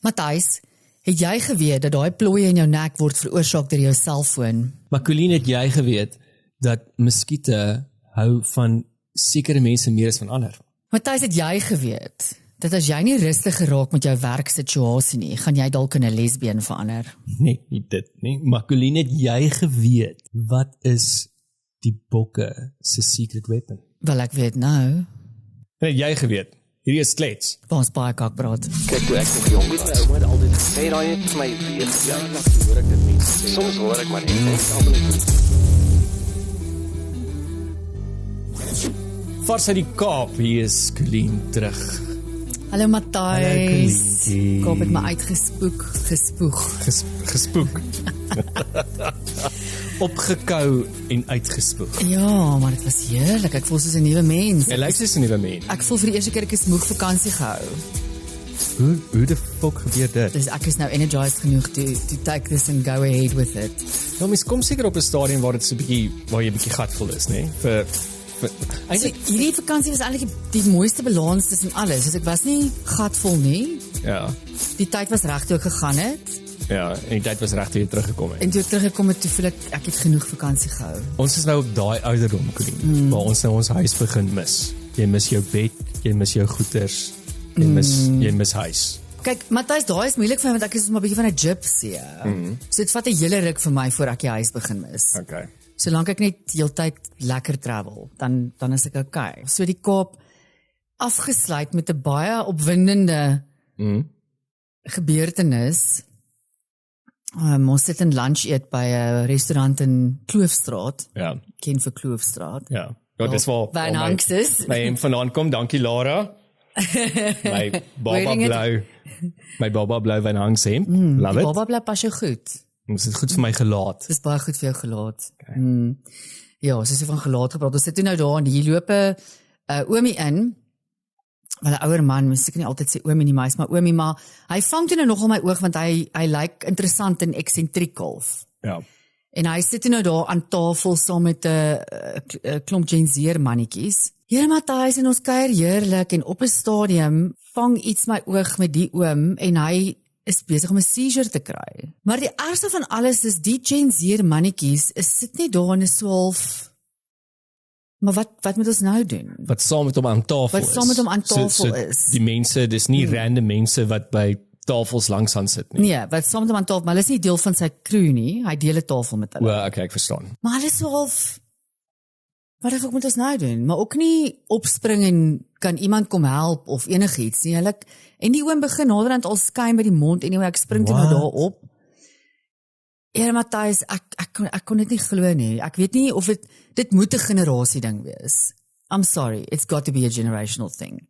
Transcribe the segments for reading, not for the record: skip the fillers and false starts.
Matthys, het jy geweet dat daai plooie in jou nek word veroorsaak deur jou selfoon? Maar Colleen, het jy geweet dat muskiete hou van sekere mense meer as van ander? Matthys, het jy geweet dat as jy nie rustig geraak met jou werksituasie nie, gaan jy dalk in 'n lesbien verander? Nee, nie dit nie. Maar Colleen, het jy geweet wat is die bokke se secret weapon? Wel, ek weet nou. Het jy geweet? Hierdie is klets. Ons baie kakpraat. Kyk, toe ek nog jong was, my ouma het altyd gesê, daai het vir my weer jaar lank hoor ek dit mense sê. Soms hoor ek maar net almal net. Vars uit die Kaap, hier is Colleen terug. Hallo Matthys. Colleen. Kaap het my uitgespoeg, Gespoek. Opgekou en uitgespoeg. Ja, maar dit was heerlik. Ek voel soos 'n nuwe mens. Jy lyk soos 'n nuwe mens. Ek voel vir die eerste keer ek is moeg vakansie gehou. Hoe die fuck gebeur dit? Dus ek is nou energized genoeg to take this and go ahead with it. Nou, mens kom seker op 'n stadium waar dit so 'n bietjie, waar jy 'n bietjie gatvol is, né? So, hierdie vakansie was eintlik die mooiste balans tussen alles. Dus ek was nie gatvol nie. Ja. Die tyd was reg toe ek gegaan het. Ja, en die tyd was reg toe jy teruggekom het. En toe ek teruggekom het, toe voel ek het genoeg vakansie gehou. Ons is nou op daai ouderdom, Colleen, waar ons nou ons huis begin mis. Jy mis jou bed, jy mis jou goeders, jy mis huis. Kyk, Matthys, daai is moeilik vir my want ek is maar 'n bietjie van 'n gypsy. So dit vat 'n hele ruk vir my voor ek die huis begin mis. Okay. Solank ek net heeltyd lekker travel, dan is ek okay. So die Kaap afgesluit met 'n baie opwindende gebeurtenis. Ons sit in lunch eet by 'n restaurant in Kloofstraat. Ja. Ken vir Kloofstraat. Ja. Ja, dis waar Van Hanks is. my hemp vandaan kom. Dankie Lara. My baba blou Van Hanks hemp. Love Die it. baba bly pas jou goed. Ons het goed vir my gelaat. Dis baie goed vir jou gelaat. Okay. Ja, soos jy van gelaat gepraat. Ons sit toe nou daar en hier loop 'n oomie in. Wel 'n ouer man, mens seker nie altyd sê oomie nie, maar oomie, maar hy vang toe nou nogal my oog want hy lyk interessant en eksentriek half. Ja. En hy sit toe nou daar aan tafel saam met 'n klomp genzeer mannetjies. Here Matthys, en ons kuier heerlik en op 'n stadium vang iets my oog met die oom en hy is besig om 'n seizure te kry. Maar die ergste van alles is die genzeer mannetjies sit net daar in 'n swaalf. Maar wat moet ons nou doen? Wat saam met hom aan tafel is. Wat saam met hom aan tafel is. Die mense, dis nie random mense wat by tafels langs aan sit nie. Nee, wat saam met hom aan tafel, maar hulle is nie deel van sy crew nie. Hy deel 'n tafel met hulle. O, okay, ek verstaan. Maar hulle is so half, wat ek ook moet ons nou doen? Maar ook nie opspring en kan iemand kom help of enigiets nie. En die oom begin naderhand al skyn by die mond en ek spring toe nou daar op. Here Matthys, ek kon dit nie glo nie. Ek weet nie of dit moet 'n generasie ding wees. I'm sorry, it's got to be a generational thing.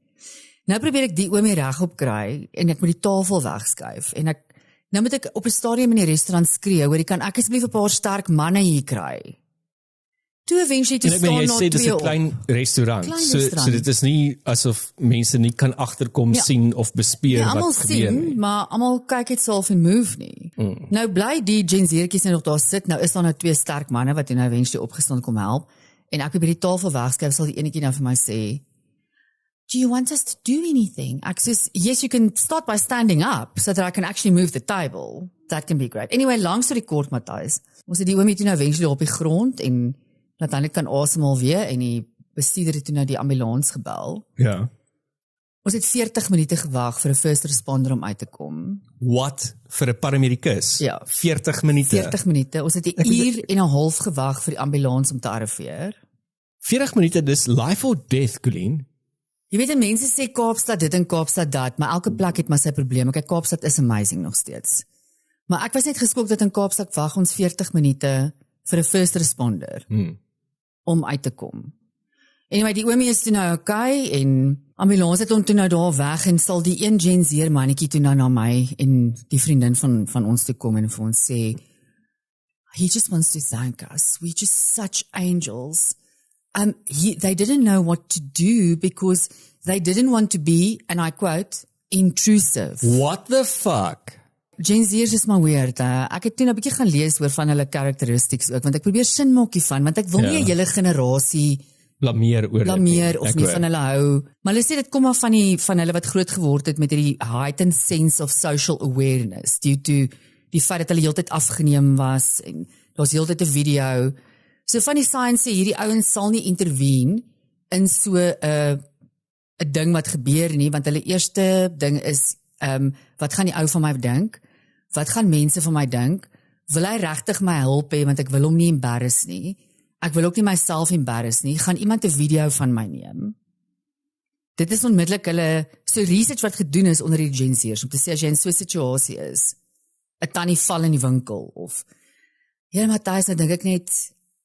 Nou probeer ek die oomie regop kry en ek moet die tafel wegskuif en nou moet ek op 'n stadium in die restaurant skree, hoor, kan ek asseblief 'n paar sterk manne hier kry? Toe eventually toe staan jy na sê dis 'n 2 klein restaurant. So dit is nie asof mense nie kan agterkom sien of bespeer wat gebeur nie. Sien, maar almal kyk net self en move nie. Nou bly die genzeertjies nou nog daar sit. Nou is daar nou 2 sterk manne wat nou eventually opgestaan kom help en ek probeer die tafel wegskuif, sal die enetjie nou vir my sê, "Do you want us to do anything?" Ek sê, "Yes, you can start by standing up so that I can actually move the table. That can be great." Anyway, langs tot die kort, Matthys. Ons het die oomie toe nou eventually op die grond en uiteindelik kan asemhaal weer en die bestuurder het toe nou die ambulans gebel. Ja. Ons het 40 minute gewag vir 'n first responder om uit te kom. Wat vir 'n paramedikus? Ja. 40 minute. 40 minute. Ons het 'n uur en 'n half gewag vir die ambulans om te arriveer. 40 minute, dis life or death, Colleen. Jy weet, mense sê Kaapstad dit en Kaapstad dat, maar elke plek het maar sy probleme. Kyk, Kaapstad is amazing nog steeds. Maar ek was net geskok dat in Kaapstad wag ons 40 minute vir 'n first responder om uit te kom. Anyway, die oomie is toe nou okay en ambulans het hom toe nou daar weg en sal die een genzeer mannetjie toe nou na my en die vriendin van ons toe kom en vir ons sê, "He just wants to thank us. We're just such angels." They didn't know what to do because they didn't want to be, and I quote, intrusive. What the fuck? Genzeers is maar weird. Ek het toe 'n bietjie gaan lees oor van hulle characteristics ook, want ek probeer sin maak hiervan, want ek wil nie 'n hele generasie blameer oor blameer dit of Ek nie hoor. van hulle hou. Maar hulle sê dit kom af van hulle wat groot geword het met hierdie heightened sense of social awareness due to die feit dat hulle heeltyd afgeneem was en daar's heeltyd 'n video. So van die science sê hierdie ouens sal nie intervene in so 'n ding wat gebeur nie, want hulle eerste ding is wat gaan die ou van my dink? Wat gaan mense van my dink? Wil hy regtig my help hê want ek wil hom nie embarrass nie? Ek wil ook nie myself embarrass nie. Gaan iemand 'n video van my neem? Dit is onmiddellik hulle so research wat gedoen is onder die Gen Z'ers om te sê as jy in so 'n situasie is, 'n tannie val in die winkel of ja, Matthys, dan dink ek net,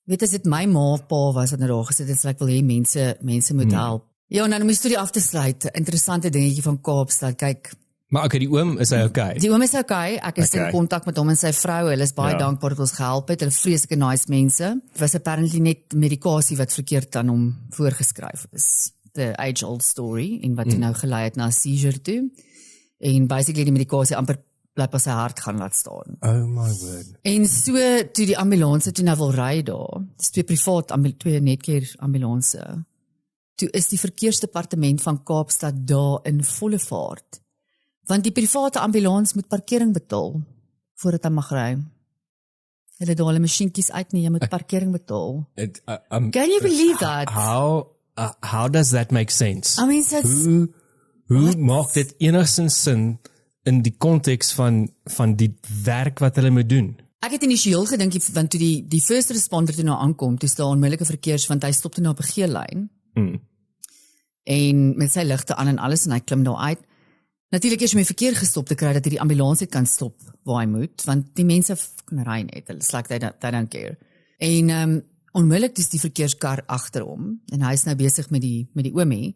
weet as dit my ma of pa was wat nou daar gesit het, sal ek wil hê mense moet help. Ja, en dan om die storie af te sluit, 'n interessante dingetjie van Kaapstad. Kyk, Maar okay, die oom, is hy okay? die oom is okay. Ek is in Okay. kontak met hom en sy vrou. Hulle is baie Ja. dankbaar dat ons gehelp het. Hulle is vreeslike nice mense. Dit was apparently net medikasie wat verkeerd aan hom voorgeskryf is. The age-old story en wat nou gelei het na 'n seizure toe. En basically die medikasie amper bly pas sy hart gaan laat staan. Oh my word. En so toe die ambulanse toe nou wil ry daar. Dis twee netkeer ambulanse. Toe is die verkeersdepartement van Kaapstad daar in volle vaart. Want die private ambulans moet parkering betaal voordat hy mag ry. Hulle daal hulle masjienkies uit nie, jy moet parkering betaal. Can you believe that? How does that make sense? I mean, so it's, Hoe maak dit enigstens sin in die konteks van die werk wat hulle moet doen? ek het initieel gedink, want toe die first responder toe nou aankom, toe staan onmiddellike verkeers, want hy stop toe nou op 'n geel lyn. En met sy ligte aan en alles, en hy klim daar uit. Natuurlik is om die verkeer gestop te kry, dat hy die ambulans kan stop waar hy moet, want die mense kan ry net, hulle slak, they don't care. En onmiddellik is die verkeerskar agter hom, en hy is nou besig met die oomie,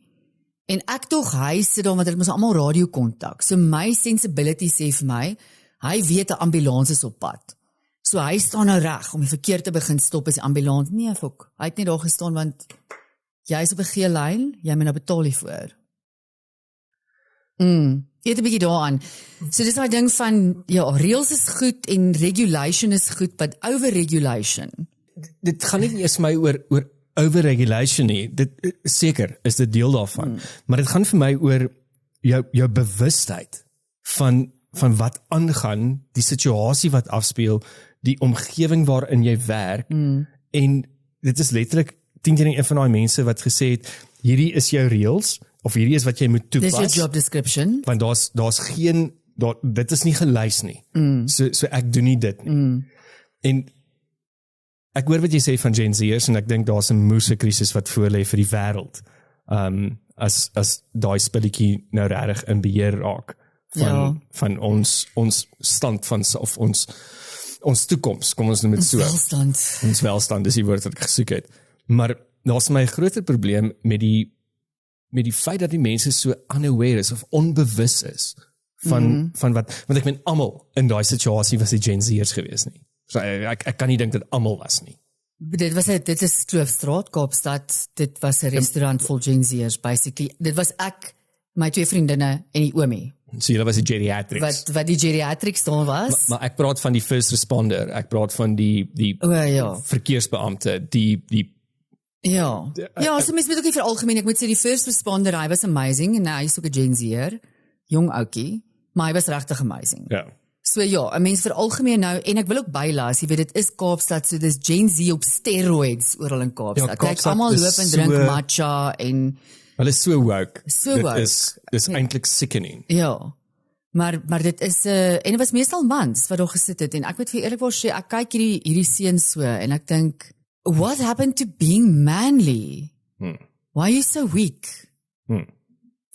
en ek tog, hy sit daar, want hulle mos almal radiokontak, so my sensibility sê vir my, hy weet 'n ambulans is op pad, so hy staan nou reg, om die verkeer te begin stop, as die ambulans, nee fok, hy het nie daar gestaan, want jy is op 'n geel lyn, jy moet nou betaal hiervoor. Eet 'n bietjie daaraan. So dis daai ding van, ja, reëls is goed en regulation is goed, but overregulation. Dit gaan nie eers my oor overregulation nie. Dit seker is dit deel daarvan. Maar dit gaan vir my oor jou bewustheid van wat aangaan, die situasie wat afspeel, die omgewing waarin jy werk. En dit is letterlik 10 teenoor 1 van daai mense wat gesê het, hierdie is jou reëls of hierdie is wat jy moet toepas. Dis your job description. Want daar's geen dit is nie gelys nie. So ek doen nie dit nie. En ek hoor wat jy sê van Gen Z'ers en ek dink daar's 'n moeëse krisis wat voorlê vir die wêreld. As daai spilletjie nou regtig in beheer raak van ons stand van of ons toekoms, kom ons noem dit so. Welstand. Ons welstand is die woord wat ek gesoek het. Maar daar's my groter probleem met die feit dat die mense so unaware is of onbewus is van wat, want ek meen almal in daai situasie was die Gen Z'ers gewees nie. So ek kan nie dink dat almal was nie. Dit is Kloofstraat, Kaapstad, dit was 'n restaurant vol Gen Z'ers, basically. Dit was ek, my 2 vriendinne en die oomie. So julle was die geriatrics. Wat die geriatrics daar was. Maar ek praat van die first responder, ek praat van die verkeersbeampte, die Ja, so mens moet ook nie vir algemeen, ek moet sê die first responder, hy was amazing, en hy is ook 'n Gen Z'er, jong oukie, maar hy was regtig amazing. Ja. So ja, 'n mens vir algemeen nou, en ek wil ook bylaas, jy weet, dit is Kaapstad, so dis Gen Z op steroids oral in Kaapstad. Ja, Kaapstad Kyk, almal is loop en drink so- matcha, en Hulle is so woke. So Dit woke. is eintlik sickening. ja, maar dit is, en dit was meestal mans wat daar gesit het, en ek moet vir eerlikwaar sê, ek kyk hierdie seuns so, en ek dink, what happened to being manly? Why are you so weak?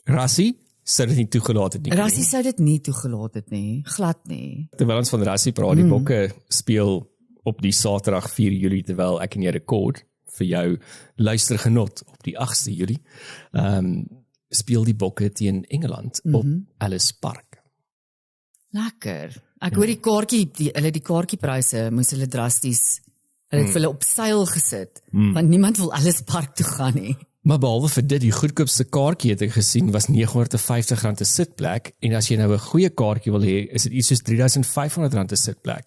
Rassie sou dit nie toegelaat het nie. Rassie sou dit nie toegelaat het nie, glad nie. Terwyl ons van Rassie praat, die Bokke speel op die Saterdag 4 Julie, terwyl ek en jy rekord vir jou luistergenot op die 8ste Julie. Speel die Bokke teen Engeland op Ellis Park. Lekker. Ek hoor die kaartjiepryse moes hulle drasties, hulle het vir hulle op seil gesit, want niemand wil Ellis Park toe gaan nie. Maar behalwe vir dit, die goedkoopste kaartjie het ek gesien was R950 'n sitplek, en as jy nou 'n goeie kaartjie wil hê, is dit iets soos R3500 'n sitplek.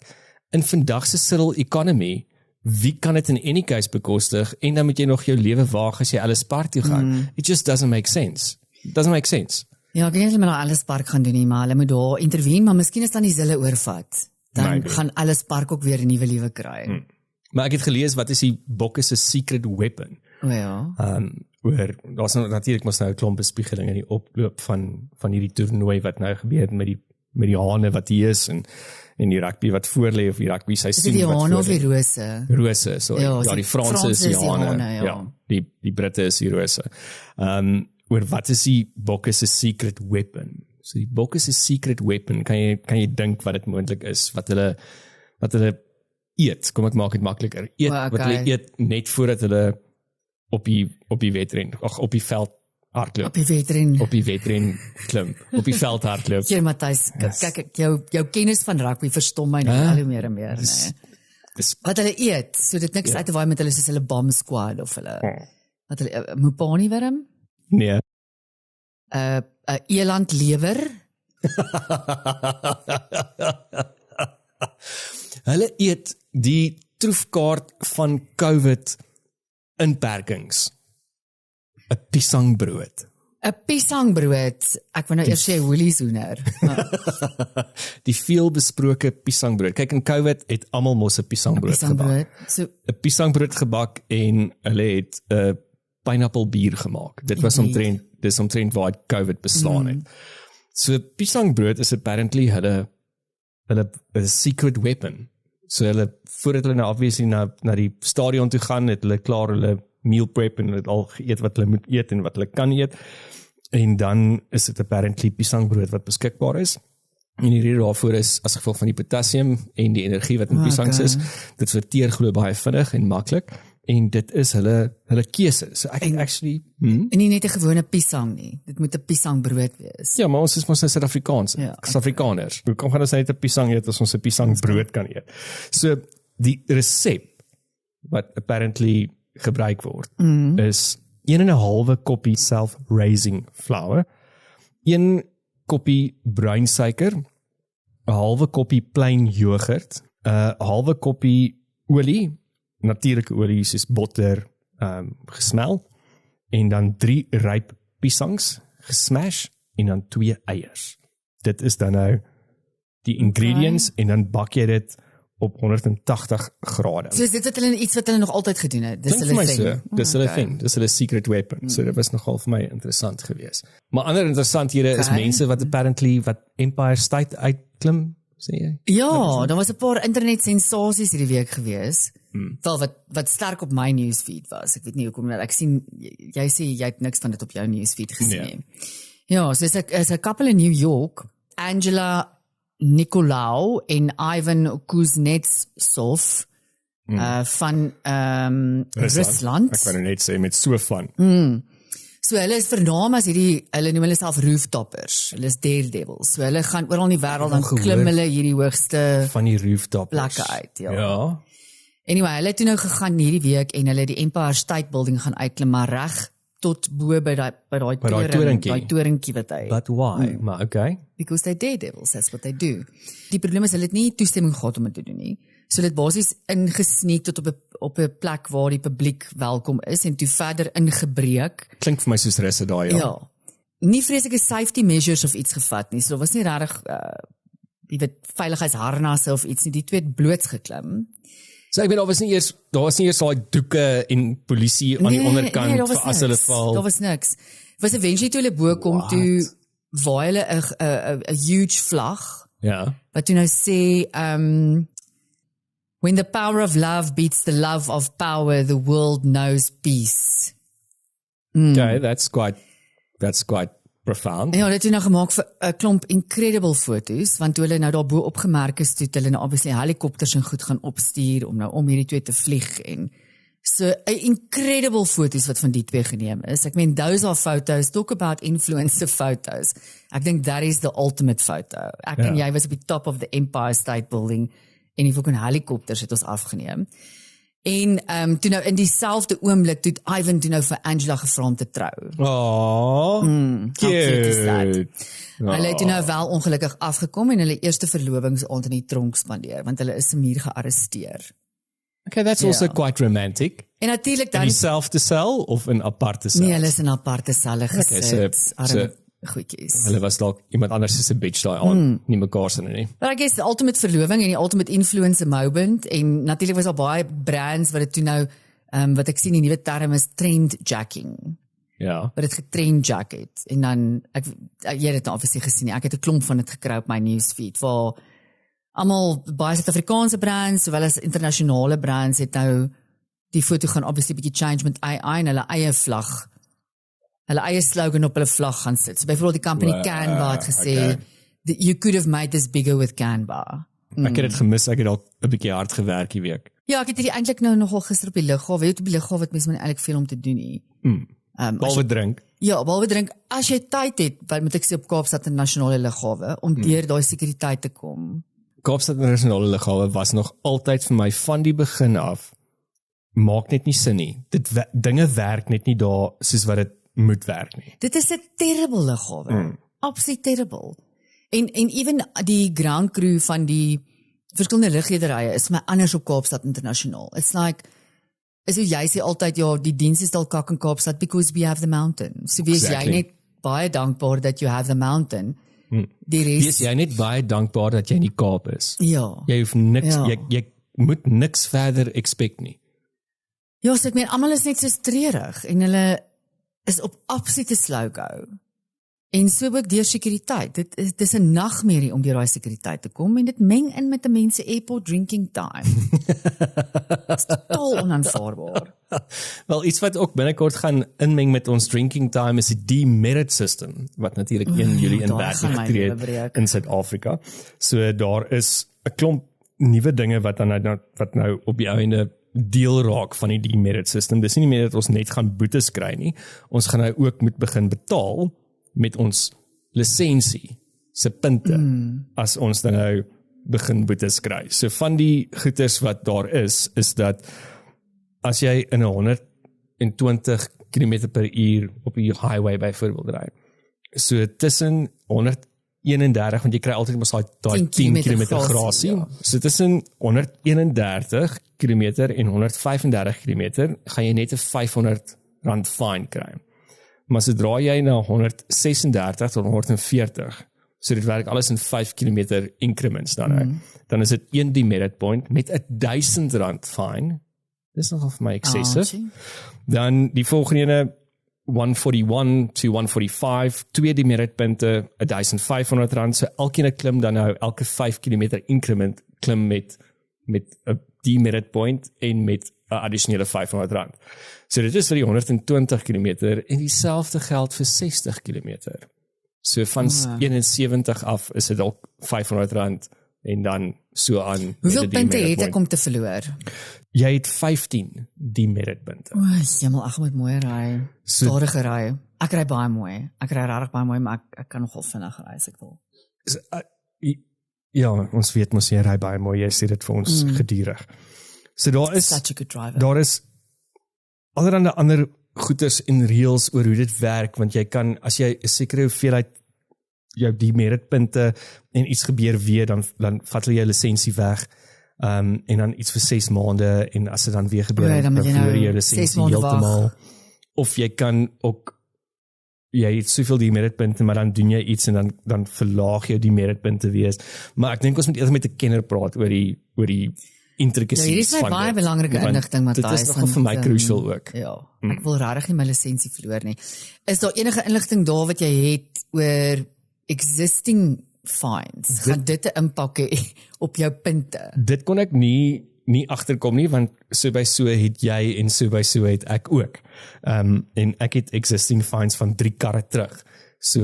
In vandag se Cyril economy wie kan dit in any case bekostig en dan moet jy nog jou lewe waag as jy Ellis Park toe gaan. It just doesn't make sense. It doesn't make sense. Ja, ek weet nie of hulle maar Ellis Park gaan doen nie, maar hulle moet daar intervene, maar miskien is dan die Zille oorvat. Dan gaan Ellis Park ook weer 'n nuwe lewe kry. Maar ek het gelees wat is die bokke se secret weapon. O ja. Oor daar's natuurlik mos nou 'n klomp bespiegeling in die oploop van hierdie toernooi wat nou gebeur met die hane wat hier is en die rugby wat voorlê of die rugby seisoen wat voorlê. Is dit die hane of die rose? Rose, sorry. Ja, die Franse is die hane. Ja, die Britte is die rose. Oor wat is die bokke se secret weapon? So die bokke se secret weapon, kan jy dink wat dit moontlik is, wat hulle eet. Kom ek maak dit makliker. Wat hulle eet net voordat hulle op die wedren, op die veld hardloop. Op die wedren klim. Op die veld hardloop. Hier Matthys, kyk jou kennis van rugby verstom my nou al hoe meer en meer, nee. Wat hulle eet, so dit niks uit te waai met hulle soos hulle bomb squad of hulle wat hulle Mopani wurm? Nee. 'n elandlewer. Hulle eet die troefkaart van COVID inperkings. 'n Piesangbrood. 'n Piesangbrood. Ek wou nou eers sê Woolies hoender. Die veelbesproke piesangbrood. Kyk, in COVID het almal mos 'n piesangbrood gebak. 'n Piesangbrood gebak en hulle het 'n pineappelbier gemaak. Dit was omtrent waar COVID bestaan het. So piesangbrood is apparently hulle 'n secret weapon. So hulle voordat hulle nou obviously na die stadion toe gaan, het hulle klaar hulle meal prep en het al geëet wat hulle moet eet en wat hulle kan eet. En dan is dit apparently piesangbrood wat beskikbaar is. En die rede daarvoor is as gevolg van die potassium en die energie wat in piesangs is, dit verteer glo baie vinnig en maklik. En dit is hulle keuse. So ek actually en nie net 'n gewone piesang nie. Dit moet 'n piesangbrood wees. Ja, maar ons is mos nou Suid-Afrikaans. Suid-Afrikaners. Hoekom gaan ons net 'n piesang eet as ons 'n piesangbrood kan eet? So die resep wat apparently gebruik word is 1,5 koppie self-raising flour, 1 koppie bruin suiker, 'n halwe koppie plain yoghurt, 'n halwe koppie olie, natuurlike olie soos botter, gesmel, en dan 3 ryp piesangs gesmash en dan 2 eiers. Dit is dan nou die ingredients en dan bak jy dit op 180 grade. So is dit iets wat hulle nog altyd gedoen het. Dis hulle ding. Dis hulle thing. Dis hulle secret weapon. So dit was nogal vir my interessant geweest. Maar ander interessanthede is mense wat apparently wat Empire State uitklim, sê jy? Ja, daar was 'n paar internet sensasies hierdie week gewees. Wel wat sterk op my newsfeed was. Ek weet nie hoekom ek sien jy sê jy het niks van dit op jou newsfeed gesien nie. Ja, so is 'n couple in New York, Angela Nicolau en Ivan Kuznetsov van Rusland. Ek kan net sê met so van. So hulle is vernaam as hulle noem hulle self rooftoppers. Hulle is daredevils. So hulle gaan oral in die wêreld dan klim hulle hierdie hoogste van die rooftoppers plekke uit, ja. Anyway, hulle het toe nou gegaan hierdie week en hulle die Empire State Building gaan uitklim, maar reg tot bo by daai torentjie wat hy. But why? Maar okay. Because they're daredevils, that's what they do. Die probleem is hulle het nie toestemming gehad om dit te doen nie. So hulle het basies ingesneek tot op 'n plek waar die publiek welkom is en toe verder ingebreek. Klink vir my soos russe daai, ja. Nie vreeslike safety measures of iets gevat nie. So daar was nie regtig jy weet veiligheidsharnasse of iets nie. Die twee het bloots geklim. So ek weet daar was nie eers daai doeke en polisie aan die onderkant vir as hulle val. Daar was niks. Was eventually toe hulle bo kom toe waai hulle 'n huge vlag. Ja. Wat toe nou sê when the power of love beats the love of power, the world knows peace. Okay, that's quite profound. Ja, dit het nou gemaak vir 'n klomp incredible foto's, want toe hulle nou daar bo opgemerk is, toe hulle nou obviously helikopters en goed gaan opstuur om nou om hierdie twee te vlieg en so 'n incredible foto's wat van die twee geneem is. Ek meen those are photos, talk about influencer photos. Ek dink that is the ultimate photo. Ek en jy was op die top of the Empire State Building en die fucking helikopters het ons afgeneem. En toe nou in dieselfde oomblik toe Ivan toe nou vir Angela gevra om te trou. Cute. Hulle het toe nou wel ongelukkig afgekom en hulle eerste verlovingsaand in die tronk spandeer, want hulle is hier gearresteer. Okay, that's also Ja. quite romantic. En natuurlik In dan dieselfde sel of in aparte sel? nee, hulle is in aparte selle gesit. Arme goedjies. Hulle was dalk iemand anders se bitch daai aan, nie mekaar se nie. But I guess die ultimate verloving en die ultimate influence moment en natuurlik was daar baie brands wat dit toe nou wat ek sien die nuwe term is trend jacking. Ja. Wat dit getrend jack het en dan jy het dit nou obviously gesien nie. Ek het 'n klomp van dit gekry op my newsfeed waar almal baie Suid-Afrikaanse brands sowel as internasionale brands het nou die foto gaan obviously bietjie change met AI en hulle eie vlag. Hulle eie slogan op hulle vlag gaan sit. So byvoorbeeld die company Canva het gesê you could have made this bigger with Canva. Ek het dit gemis, ek het dalk 'n bietjie hard gewerk die week. Ja, ek het hierdie eintlik nou nogal gister op die lughawe, weet op die lughawe wat mense maar eintlik veel om te doen nie. Behalwe drink. Ja, behalwe drink, as jy tyd het, wat moet ek sê op Kaapstad Internasionale Lughawe om deur daai sekuriteit te kom. Kaapstad Internasionale Lughawe was nog altyd vir my van die begin af maak net nie sin nie. Dinge werk net nie daar soos wat dit moet werk nie. Dit is 'n terrible lughawe. Absoluut terrible. En even die ground crew van die verskillende lugrederye is my anders op Kaapstad Internasionaal. It's like is jy sê altyd ja, die diens is dalk kak in Kaapstad because we have the mountain. So wees jy net baie dankbaar dat you have the mountain. Die res Wees jy net baie dankbaar dat jy in die Kaap is. ja. Jy hoef niks Ja. jy moet niks verder expect nie. Ja, so ek meen almal is net so treurig en hulle is op absolute slow-go. En so ook deur sekuriteit. Dit is 'n nagmerrie om deur daai sekuriteit te kom en dit meng in met 'n mens se airport drinking time. Dit's totaal onaanvaarbaar. Wel, iets wat ook binnekort gaan inmeng met ons drinking time is die demerit system, wat natuurlik 1 Julie in daar werking gaan my getree lewe het breek. in Suid-Afrika. So daar is 'n klomp nuwe dinge wat nou op die einde deel raak van die demerit system. Dis nie meer dat ons net gaan boetes kry nie. Ons gaan nou ook moet begin betaal met ons lisensie se punte as ons dan nou begin boetes kry. So van die goeders wat daar is dat as jy in 120 km/h op die highway byvoorbeeld ry, so tussen 131, want jy kry altyd mos daai 10 km grasie. Ja. So tussen 131 km en 135 km gaan jy net 'n R500 fine kry. Maar sodra jy na 136 tot 140, so dit werk alles in 5 km increments dan is dit 1 demerit point met R1,000 fine. Dis nogal vir my excessive. Dan die volgende ene 141 to 145, 2 demeritpunte, R1,500. So elkeen klim dan nou elke 5 km increment klim met 'n demerit point en met 'n addisionele R500. So dit is vir die 120 km en dieselfde geld vir 60 km. So van 71 af is dit dalk R500 en dan so aan. Hoeveel punte het ek om te verloor? Jy het 15 demeritpunte. O, jemmel, ek moet mooi ry. Stadiger ry. Ek ry baie mooi. Ek ry regtig baie mooi, maar ek kan nogal vinnig ry as ek wil. Ja, ons weet mos jy ry baie mooi. Jy sê dit vir ons gedurig. So daar is Such a good driver. Daar is allerhande ander goeders en reëls oor hoe dit werk, want jy kan, as jy 'n sekere hoeveelheid jou demeritpunte en iets gebeur weer, dan vat hulle jou lisensie weg, en dan iets vir 6 maande, en as dit dan weer gebeur, dan verloor jy jou lisensie heeltemal. Of jy kan ook, jy het soveel demeritpunte, maar dan doen jy iets en dan verlaag jou demeritpunte weer. Maar ek dink ons moet eers met 'n kenner praat oor die intricacies hier is my van baie dit, belangrike want inligting, Matthys. Dit is nogal vir my crucial ook. Ja, ek wil regtig nie my lisensie verloor nie. Is daar enige inligting daar wat jy het oor existing fines? Gaan dit 'n impak hê op jou punte? Dit kon ek nie agterkom nie, want so by so het jy en so by so het ek ook. En ek het existing fines van 3 karre terug. So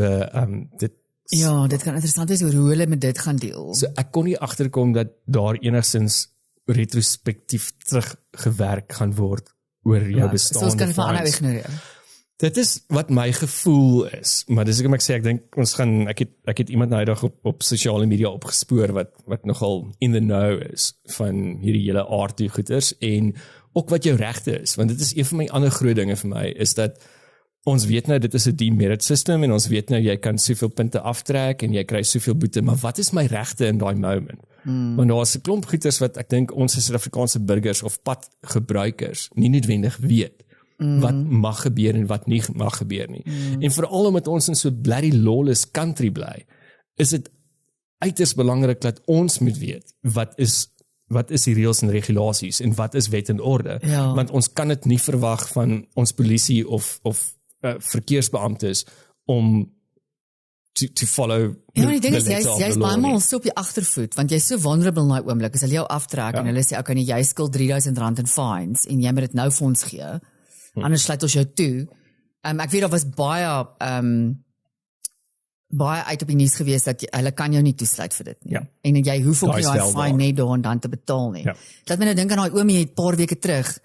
dit Ja, dit kan interessant wees oor hoe hulle met dit gaan deel. So ek kon nie agterkom dat daar enigstens retrospektief teruggewerk gaan word oor jou bestaande So ons kan dit van aanhou fines. ignoreer. Dit is wat my gevoel is, maar dis hoekom ek sê ek dink ons gaan ek het iemand nou eendag op sosiale media opgespoor wat nogal in the know is van hierdie hele aardie goeters en ook wat jou regte is, want dit is een van my ander groot dinge vir my is dat ons weet nou dit is 'n demerit system en ons weet nou jy kan soveel punte aftrek en jy kry soveel boete, maar wat is my regte in daai moment? Want daar is 'n klomp goeters wat ek dink ons as Suid-Afrikaanse burgers of padgebruikers nie noodwendig weet wat mag gebeur en wat nie mag gebeur nie. En veral omdat ons in so bloody lawless country bly, is dit uiters belangrik dat ons moet weet wat is die reëls en regulasies en wat is wet en orde. Ja. Want ons kan dit nie verwag van ons polisie of verkeersbeamptes om to follow Ja, maar die ding the is, letter of jy's the law baie maal nie. so op die agtervoet, want jy's so vulnerable in daai oomblik, as hulle jou aftrek en hulle sê, okay, nee, jy skuld R3,000 in fines, en jy moet dit nou vir ons gee, anders sluit ons jou toe. Ek weet, daar was baie uit op die nuus gewees, dat hulle kan jou nie toesluit vir dit nie. Ja. En jy hoef ook Daai nie daai stel fine daar. net daar en dan te betaal nie. Ja. Laat my nou dink aan daai oomie het 'n paar weke terug,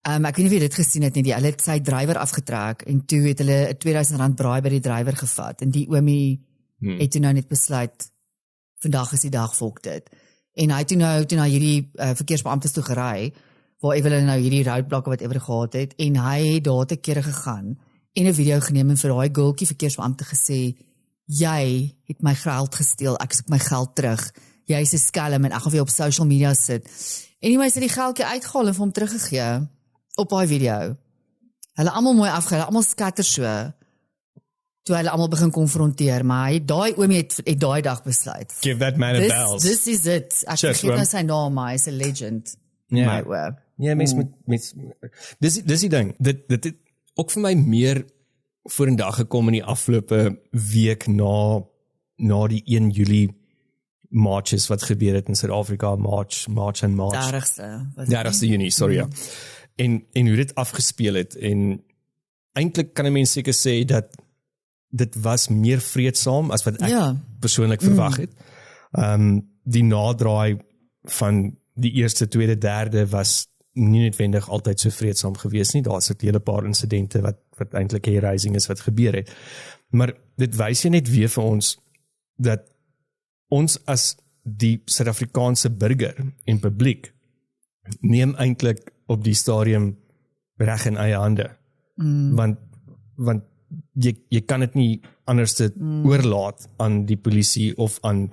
ek weet nie of jy dit gesien het nie, hulle het sy drywer afgetrek, en toe het hulle 'n R2,000 braai by die drywer gevat, en die oomie het toe nou net besluit, vandag is die dag, volk dit. En hy toe nou hierdie verkeersbeamptes toe gery, waar hulle nou hierdie roadblokke wat ewer gehad het, en hy het daar te kere gegaan, en 'n video geneem en vir daai girltjie verkeersbeampte gesê, jy het my geld gesteel, ek soek my geld terug, jy is 'n skelm, en ek gaan vir jou op social media sit. Anyways, het die geldjie uitgehaal en vir hom teruggegee, op daai video. Hulle almal mooi afgehou, almal skatter so, toe hulle almal begin konfronteer, maar daai oomie het daai dag besluit. Give that man a bell. This is it. Ek Cheers, vergeet nou Wim. sy naam, maar hy is 'n legend. Ja. My oor. Ja, mens moet dis die ding. Dit het ook vir my meer vorendag gekom in die afgelope week na die 1 Julie marches wat gebeur het in Suid-Afrika, March en March. 30ste Junie, sorry ja. En hoe dit afgespeel het, en eintlik kan 'n mens seker sê dat dit was meer vreedsaam as wat ek persoonlik verwag het. Die nadraai van die eerste, tweede, derde was nie noodwendig altyd so vreedsaam gewees nie. Daar's 'n hele paar insidente wat eintlik 'n rising is wat gebeur het. Maar dit wys jy net weer vir ons dat ons as die Suid-Afrikaanse burger en publiek neem eintlik op die stadium reg in eie hande. Want jy kan dit nie anders te oorlaat aan die polisie of aan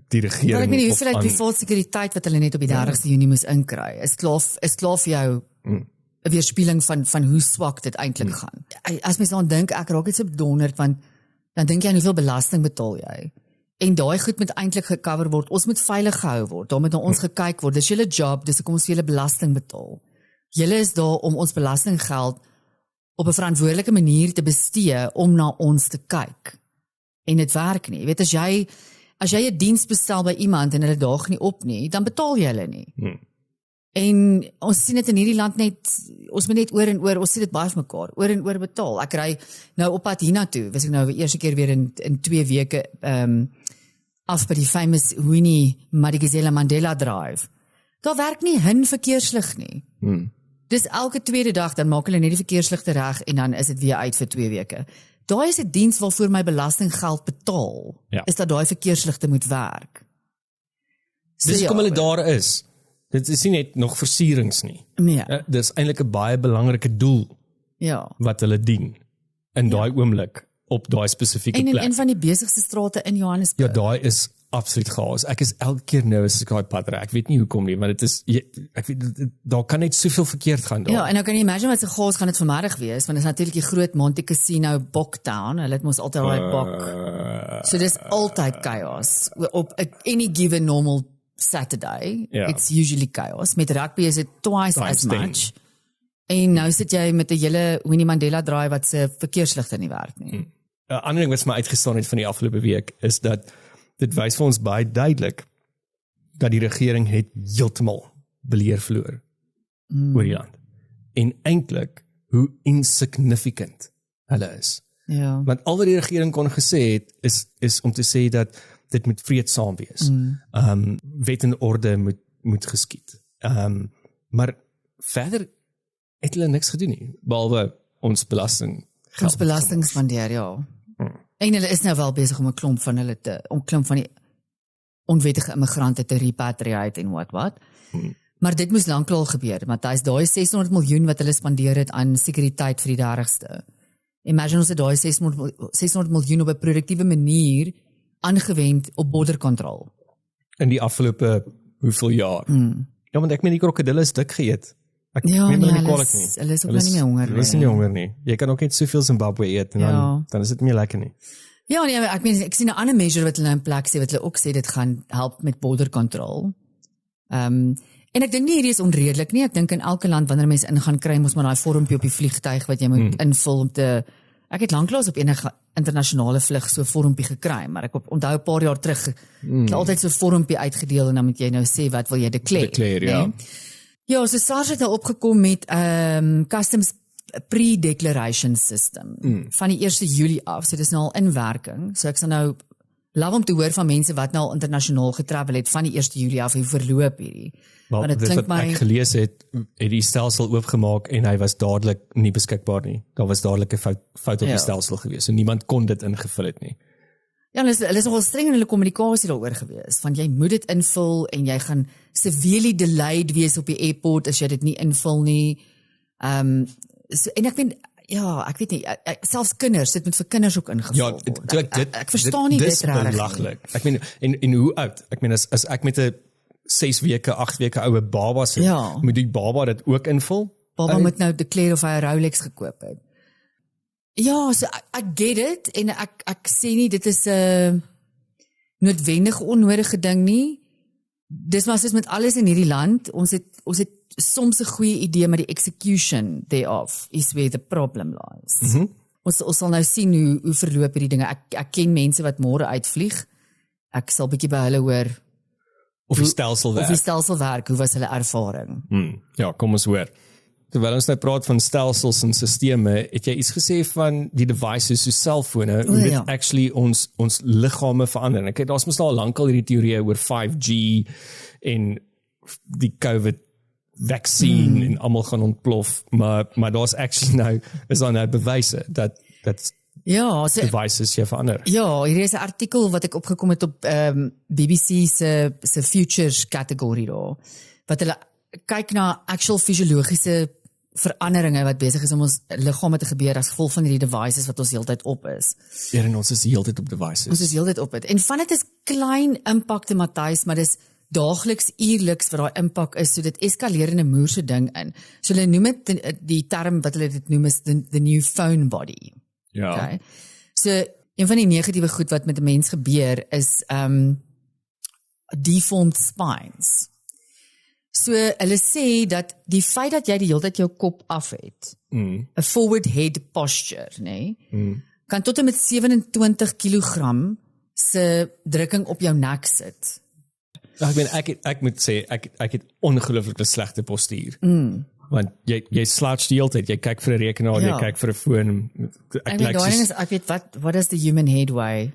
die regering. Maar ek weet nie hoeveel privaat sekuriteit wat hulle net op die 30ste Junie moes inkry. Is klaar vir jou 'n weerspieëling van hoe swak dit eintlik gaan. As mens aan dink, ek raak net so bedonderd, want dan dink jy aan hoeveel belasting betaal jy. En daai goed moet eintlik gecover word. Ons moet veilig gehou word. Daar moet na ons gekyk word. Dis julle job, dis hoekom ons vir julle belasting betaal. Julle is daar om ons belastinggeld op 'n verantwoordelike manier te bestee om na ons te kyk. En dit werk nie. Jy weet, as jy 'n diens bestel by iemand en hulle daag nie op nie, dan betaal jy hulle nie. En ons sien dit in hierdie land net, ons moet net oor en oor, ons sien dit baie vir mekaar, oor en oor betaal. Ek ry nou op pad hiernatoe, was ek nou die eerste keer weer in 2 weke af by die famous Winnie Madikizela Mandela Drive. Daar werk nie hin verkeerslig nie. Dis elke tweede dag, dan maak hulle net die verkeersligte reg en dan is dit weer uit vir 2 weke. Daai is 'n diens waarvoor my belastinggeld betaal, is dat daai verkeersligte moet werk. Dis hoekom hulle daar is. Dit is nie net nog versierings nie. Dit is eintlik 'n baie belangrike doel wat hulle dien in daai oomblik op daai spesifieke plek. En een van die besigste strate in Johannesburg. Ja, daai is absoluut chaos. Ek is elke keer nou as ek daai pad ry. Ek weet nie hoekom nie, maar dit is ek weet daar kan net soveel verkeerd gaan daar. Ja, en nou kan jy imagine wat se chaos gaan dit vanmiddag wees, want dit is natuurlik die groot Monte Casino Boktown. Hulle het mos altyd daai bok. So dis altyd chaos op any given normal Saturday. It's usually chaos. Met rugby is it twice as much. En nou sit jy met 'n hele Winnie Mandela Drive wat se verkeersligte nie werk nie. 'n Ander ding wat my uitgestaan het van die afgelope week is dat dit wys vir ons baie duidelik dat die regering het heeltemal beleer verloor oor die land. En eintlik hoe insignificant hulle is. Ja. Want al wat die regering kon gesê het is om te sê dat dit moet vreedsaam wees. Wet en orde moet geskied. Maar verder het hulle niks gedoen nie, behalwe ons belasting. Ons belasting spandeer, ja. En hulle is nou wel besig om 'n klomp van die onwettige immigrante te repatriate en wat. Maar dit moes lanklaal gebeur, Matthys, daai 600 miljoen wat hulle spandeer het aan sekuriteit vir die 30ste. Imagine ons het daai 600 miljoen op 'n produktiewe manier aangewend op border control. in die afgelope hoeveel jaar. Ja, want ek meen die krokodille is dik geëet. Ek Ja, neem nee, nie hulle kwalijk is- nie. hulle is ook nou nie meer honger Hulle is nie. nie honger nie. Jy kan ook net soveel Zimbabwe eet en Ja. dan is dit nie meer lekker nie. Ja, nee, ek meen ek sien 'n ander measure wat hulle nou in plek sê wat hulle ook sê dit gaan help met border control. En ek dink nie hierdie is onredelik nie. Ek dink in elke land wanneer mense ingaan kry mos maar daai vormpie op die vliegtuig wat jy moet invul om te ek het lanklaas op enige internasionale vlug so 'n vormpie gekry, maar ek onthou 'n paar jaar terug het altyd so 'n vormpie uitgedeel en dan moet jy nou sê wat wil jy declare, Ja. Ja, so SARS het nou opgekom met customs pre-declaration system van die 1 Julie af. So dis nou al in werking. So ek sal nou love om te hoor van mense wat nou al internasionaal getravel het van die 1 Julie af hoe verloop hierdie. Maar Want dit dit klink wat ek gelees het die stelsel oopgemaak en hy was dadelik nie beskikbaar nie. Daar was dadelik 'n fout op die stelsel gewees en niemand kon dit ingevul het nie. Ja, hulle is nogal streng in hulle kommunikasie daaroor gewees. Want jy moet dit invul en jy gaan severely delayed wees op die airport as jy dit nie invul nie. So, en ek weet nie, selfs kinders, dit moet vir kinders ook ingevul Ja, word. Ek verstaan nie dit dis regtig. belaglik. Ek meen en hoe oud? Ek meen as ek met 'n 6 weke, 8 weke oue baba sit, Ja. moet die baba dit ook invul? Baba moet nou declare of hy 'n Rolex gekoop het. Ja, so ek get it en ek sê nie dit is 'n noodwendige onnodige ding nie. Dis maar soos met alles in hierdie land, ons het soms 'n goeie idee maar die execution thereof is where the problem lies. Ons sal nou sien hoe verloop hierdie dinge. Ek ken mense wat môre uitvlieg. Ek sal bietjie by hulle hoor Of die stelsel werk? of die stelsel werk, hoe was hulle ervaring? Ja, kom ons hoor. Terwyl ons nou praat van stelsels en sisteme, het jy iets gesê van die devices so selfone, hoe dit ja. actually ons liggame verander. En ek daar's mos al lankal hierdie teorieë oor 5G en die COVID vaccine en almal gaan ontplof, maar daar's actually nou is daar nou bewyse dat Ja, so devices jou verander. ja, hier is 'n artikel wat ek opgekom het op BBC se futures kategorie daar, wat hulle kyk na actual fisiologiese veranderinge wat besig is om ons liggame te gebeur as gevolg van hierdie devices wat ons heeltyd op is. En ons is heeltyd op devices. Ons is heeltyd op dit. En van dit is klein impakte, Matthys, maar dis daagliks, uurliks wat daai impak is, so dit eskaleer in 'n moerse ding in. So hulle noem dit die term wat hulle dit noem is the new phone body. Ja. Okay. So een van die negatiewe goed wat met 'n mens gebeur is deformed spines. So hulle sê dat die feit dat jy die hele tyd jou kop af het, 'n forward head posture, nê, kan tot en met 27 kg se drukking op jou nek sit. Ek meen ek moet sê ek het ongelooflik slegte postuur. Want jy slouch die hele tyd, jy kyk vir 'n rekenaar, Ja. jy kyk vir 'n foon. Ek weet daai ding is ek weet what is the human head way?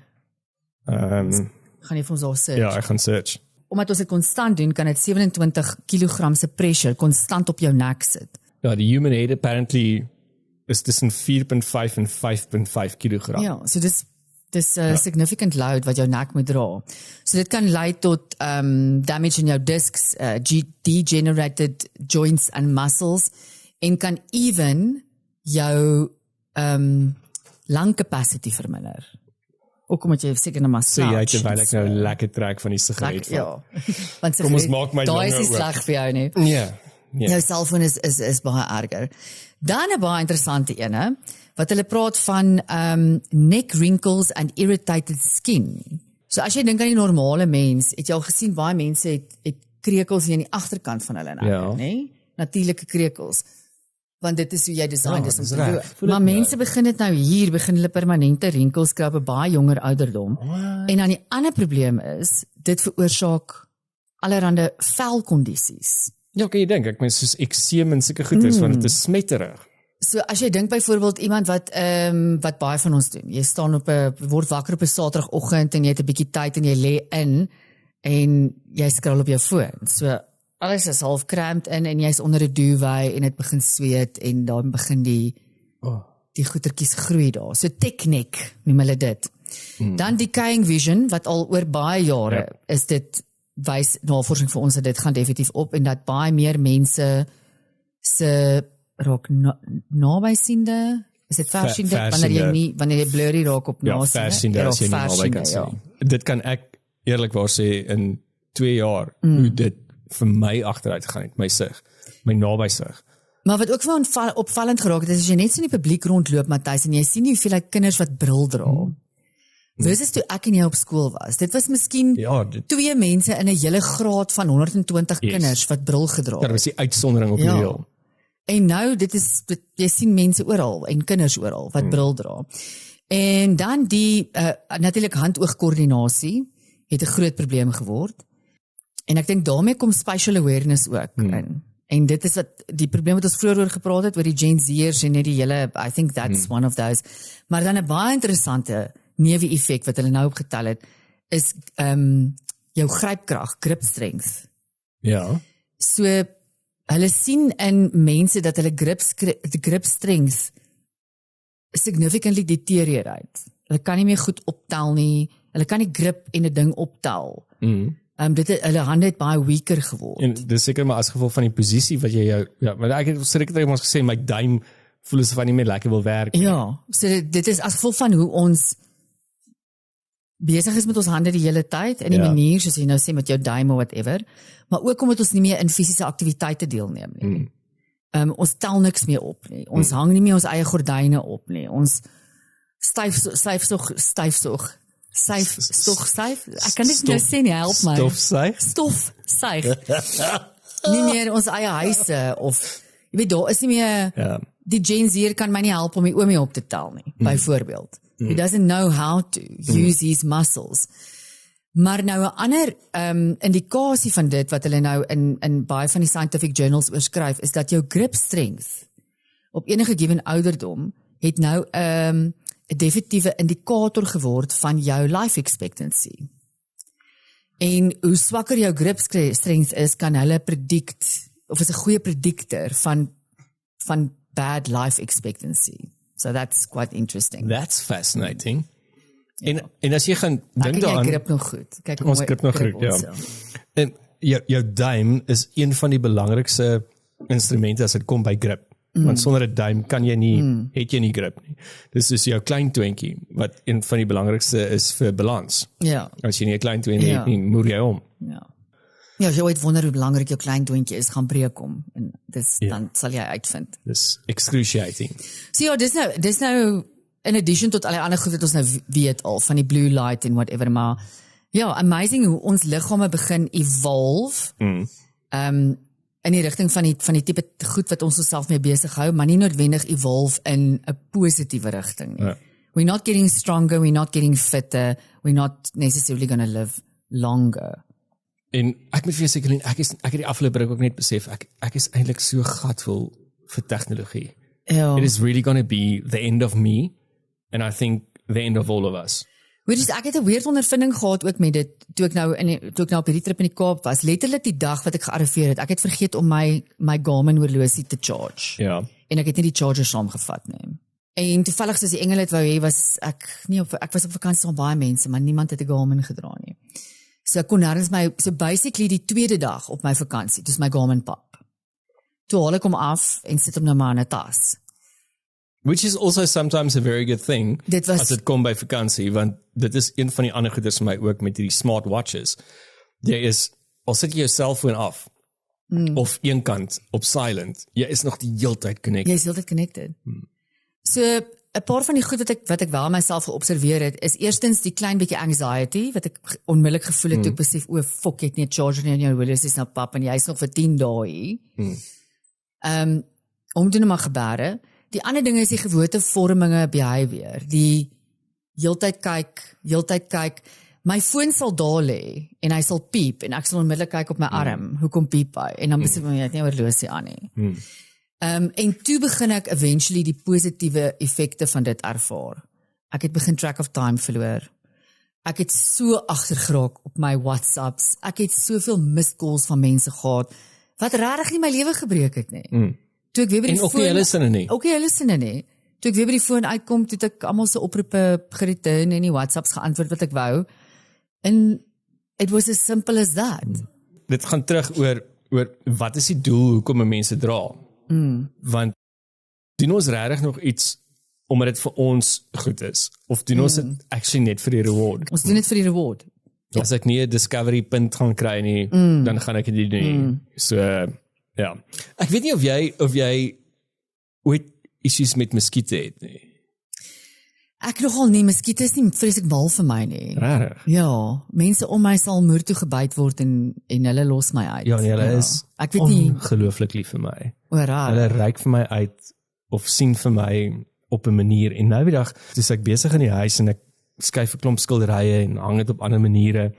Ehm Gaan jy vir ons daar search? ja, ek gaan search. Omdat ons dit konstant doen, kan dit 27 kg se pressure konstant op jou nek sit. Ja, die human head apparently is tussen 4.5 en 5.5 kilogram. Ja, so dis significant load wat jou nek moet dra. So dit kan lei tot damage in jou discs, degenerated joints and muscles en kan even jou lung capacity verminder. Ook omdat jy seker nou maar So jy het terwyl ek nou lekker trek van die sigaret van. Ja. Want Kom ons maak my daai is longe nie oop. sleg vir jou nie. Ja. Jou selfoon is baie erger. Dan 'n baie interessante ene wat hulle praat van neck wrinkles and irritated skin. So as jy dink aan die normale mens, het jy al gesien baie mense het krekels hier aan die agterkant van hulle nek, Ja. nê? Natuurlike krekels. Want dit is hoe jy design is om dis te reg. loop. Voel Maar dit mense begin dit nou hier, begin hulle permanente rinkels kry op 'n baie jonger ouderdom. En dan die ander probleem is, dit veroorsaak allerlei velkondisies. Ja, kan jy dink, ek meen soos ekseem en sulke goeders want dit is smetterig. So as jy dink byvoorbeeld iemand wat baie van ons doen. Jy staan word wakker op 'n Saterdagoggend en jy het 'n bietjie tyd en jy lê in en jy scroll op jou foon. So alles is half cramped in en jy's onder 'n duvet en dit begin sweet en dan begin die goetertjies groei daar. So tech neck noem hulle dit. Dan decaying vision wat al oor baie jare is dit wys navorsing vir ons dat dit gaan definitief op en dat baie meer mense se raak nabysiende, is dit versiende wanneer jy blurry raak op Ja, nasiende? versiende as jy nie naby kan ja. sien. Dit kan ek eerlikwaar sê in 2 jaar hoe dit vir my agteruit gegaan het, my sig, my naby sig. Maar wat ook wel opvallend geraak het, is as jy net so in die publiek rondloop, Matthys, en jy sien nie hoeveel kinders wat bril dra. Versus toe ek en jy op skool was. Dit was miskien 2 mense in 'n hele graad van 120 kinders wat bril gedra het. Ja, dit was die uitsondering op die reël. En nou, jy sien mense oral, en kinders oral, wat bril dra. En dan die, natuurlik hand-oog-koördinasie, het 'n groot probleem geword. En ek dink daarmee kom spatial awareness ook in. En dit is wat die probleem wat ons vroeër oor gepraat het, oor die Gen Z'ers en net die hele, I think that's one of those. Maar dan 'n baie interessante neeweffek wat hulle nou opgetel het, is jou grypkrag, grip strength. Ja. So, hulle sien in mense dat hulle grip strength significantly deteriorate. Hulle kan nie meer goed optel nie, hulle kan nie grip en 'n ding optel. Hulle hande het baie weaker geword. En dis seker maar as gevolg van die posisie wat jy want ek het seker ons gesê my duim voel asof hy nie meer lekker wil werk. Ja, so dit is as gevolg van hoe ons besig is met ons hande die hele tyd, in die manier soos jy nou sê met jou duim of whatever, maar ook omdat ons nie meer in fisiese aktiwiteite deelneem nie. Ons tel niks meer op nie. Ons hang nie meer ons eie gordyne op nie. Ons styfsog. Ek kan dit nou sê nie, help my. Stofsuig. Nie meer ons eie huise of jy weet daar is nie meer die Gen Z kan my nie help om die oomie op te tel nie, byvoorbeeld. He doesn't know how to use his muscles. Maar nou 'n ander indikasie van dit wat hulle nou in baie van die scientific journals oorskryf, is dat jou grip strength op enige given ouderdom het nou 'n definitiewe indikator geword van jou life expectancy. En hoe swakker jou grip strength is, kan hulle of is 'n goeie predictor van bad life expectancy. So that's quite interesting. That's fascinating. En as jy gaan dink daaraan, grip nog goed. Kyk ons grip nog goed, ja. En jou duim is een van die belangrikste instrumente as dit kom by grip. Want sonder 'n duim kan jy nie, het jy nie grip nie. Dis soos jou klein toentjie, wat een van die belangrikste is vir balans. Ja. As jy nie 'n klein toentjie het nie, moer jy om. Ja, as jy ooit wonder hoe belangrik jou klein toentjie is, gaan breek hom. En dan sal jy uitvind. Dis excruciating. So ja, dis nou in addition tot al die ander goed wat ons nou weet al, van die blue light en whatever, maar ja, amazing hoe ons liggame begin evolve, in die rigting van die tipe goed wat ons osself mee besig hou, maar nie noodwendig evolve in 'n positiewe rigting nie. We're not getting stronger, we're not getting fitter, we're not necessarily going to live longer. En ek moet vir jou seker ek het die afgelope ruk ook net besef, ek is eintlik so gatvol vir tegnologie. It is really going to be the end of me, and I think the end of all of us. Ek het 'n weird ondervinding gehad ook met dit, toe ek nou op hierdie trip in die Kaap was, letterlik die dag wat ek gearriveer het, ek het vergeet om my Garmin horlosie te charge. Ja. En ek het nie die charger saamgevat nie. En toevallig soos die engele het wou hê, was ek was op vakansie met baie mense, maar niemand het 'n Garmin gedra nie. So ek kon nêrens so basically die tweede dag op my vakansie, dis my Garmin pap. Toe haal ek hom af en sit hom nou maar in 'n tas. Which is also sometimes a very good thing, as dit kom by vakansie, want dit is een van die ander goeders vir my ook met die smartwatches. Al sit jy jou cellfoon af, of een kant op silent, jy is nog die heeltyd connected. Jy is heeltyd connected. So, 'n paar van die goed wat ek wel myself geobserveer het, is eerstens die klein bietjie anxiety, wat ek onmiddellik gevoel het, toe ek besef, fuck, jy het nie 'n charger nie in jou horlosie, is nou pap, en jy is nog vir 10 dae hier. Om doen maar gebare. Die ander ding is die gewoontevorminge behavior, die heeltyd kyk, my foon sal daar lê, en hy sal piep, en ek sal onmiddellik kyk op my arm, hoekom piep hy, en dan besef jy het nie 'n horlosie aan nie. En toe begin ek eventually die positiewe effekte van dit ervaar. Ek het begin track of time verloor. Ek het so agtergeraak op my WhatsApps, ek het soveel missed calls van mense gehad, wat regtig nie my lewe gebreek het nie. Toe ek weer by die foon, hulle sinne nie. Toe ek weer by die foon uitkom, toe ek almal se oproepe gereturn en die WhatsApps geantwoord wat ek wou. En it was as simple as that. Dit gaan terug oor wat is die doel, hoekom mense dra? Want doen ons regtig nog iets omdat dit vir ons goed is, of doen ons dit actually net vir die reward? Ons doen dit vir die reward. As ek nie 'n discovery punt gaan kry nie, dan gaan ek dit nie doen. So ja. Ek weet nie of jy ooit issues met muskiete het nie. Ek nogal nie, muskiete is nie vreeslik mal vir my nie. Regtig? Ja, mense om my sal moer toe gebyt word en hulle los my uit. Ja, nee, hulle is ek weet nie, ongelooflik lief vir my. raar. Hulle reik vir my uit of sien vir my op 'n manier. En nou die dag, toe ek besig in die huis en ek skuif 'n klomp skilderye en hang dit op ander maniere.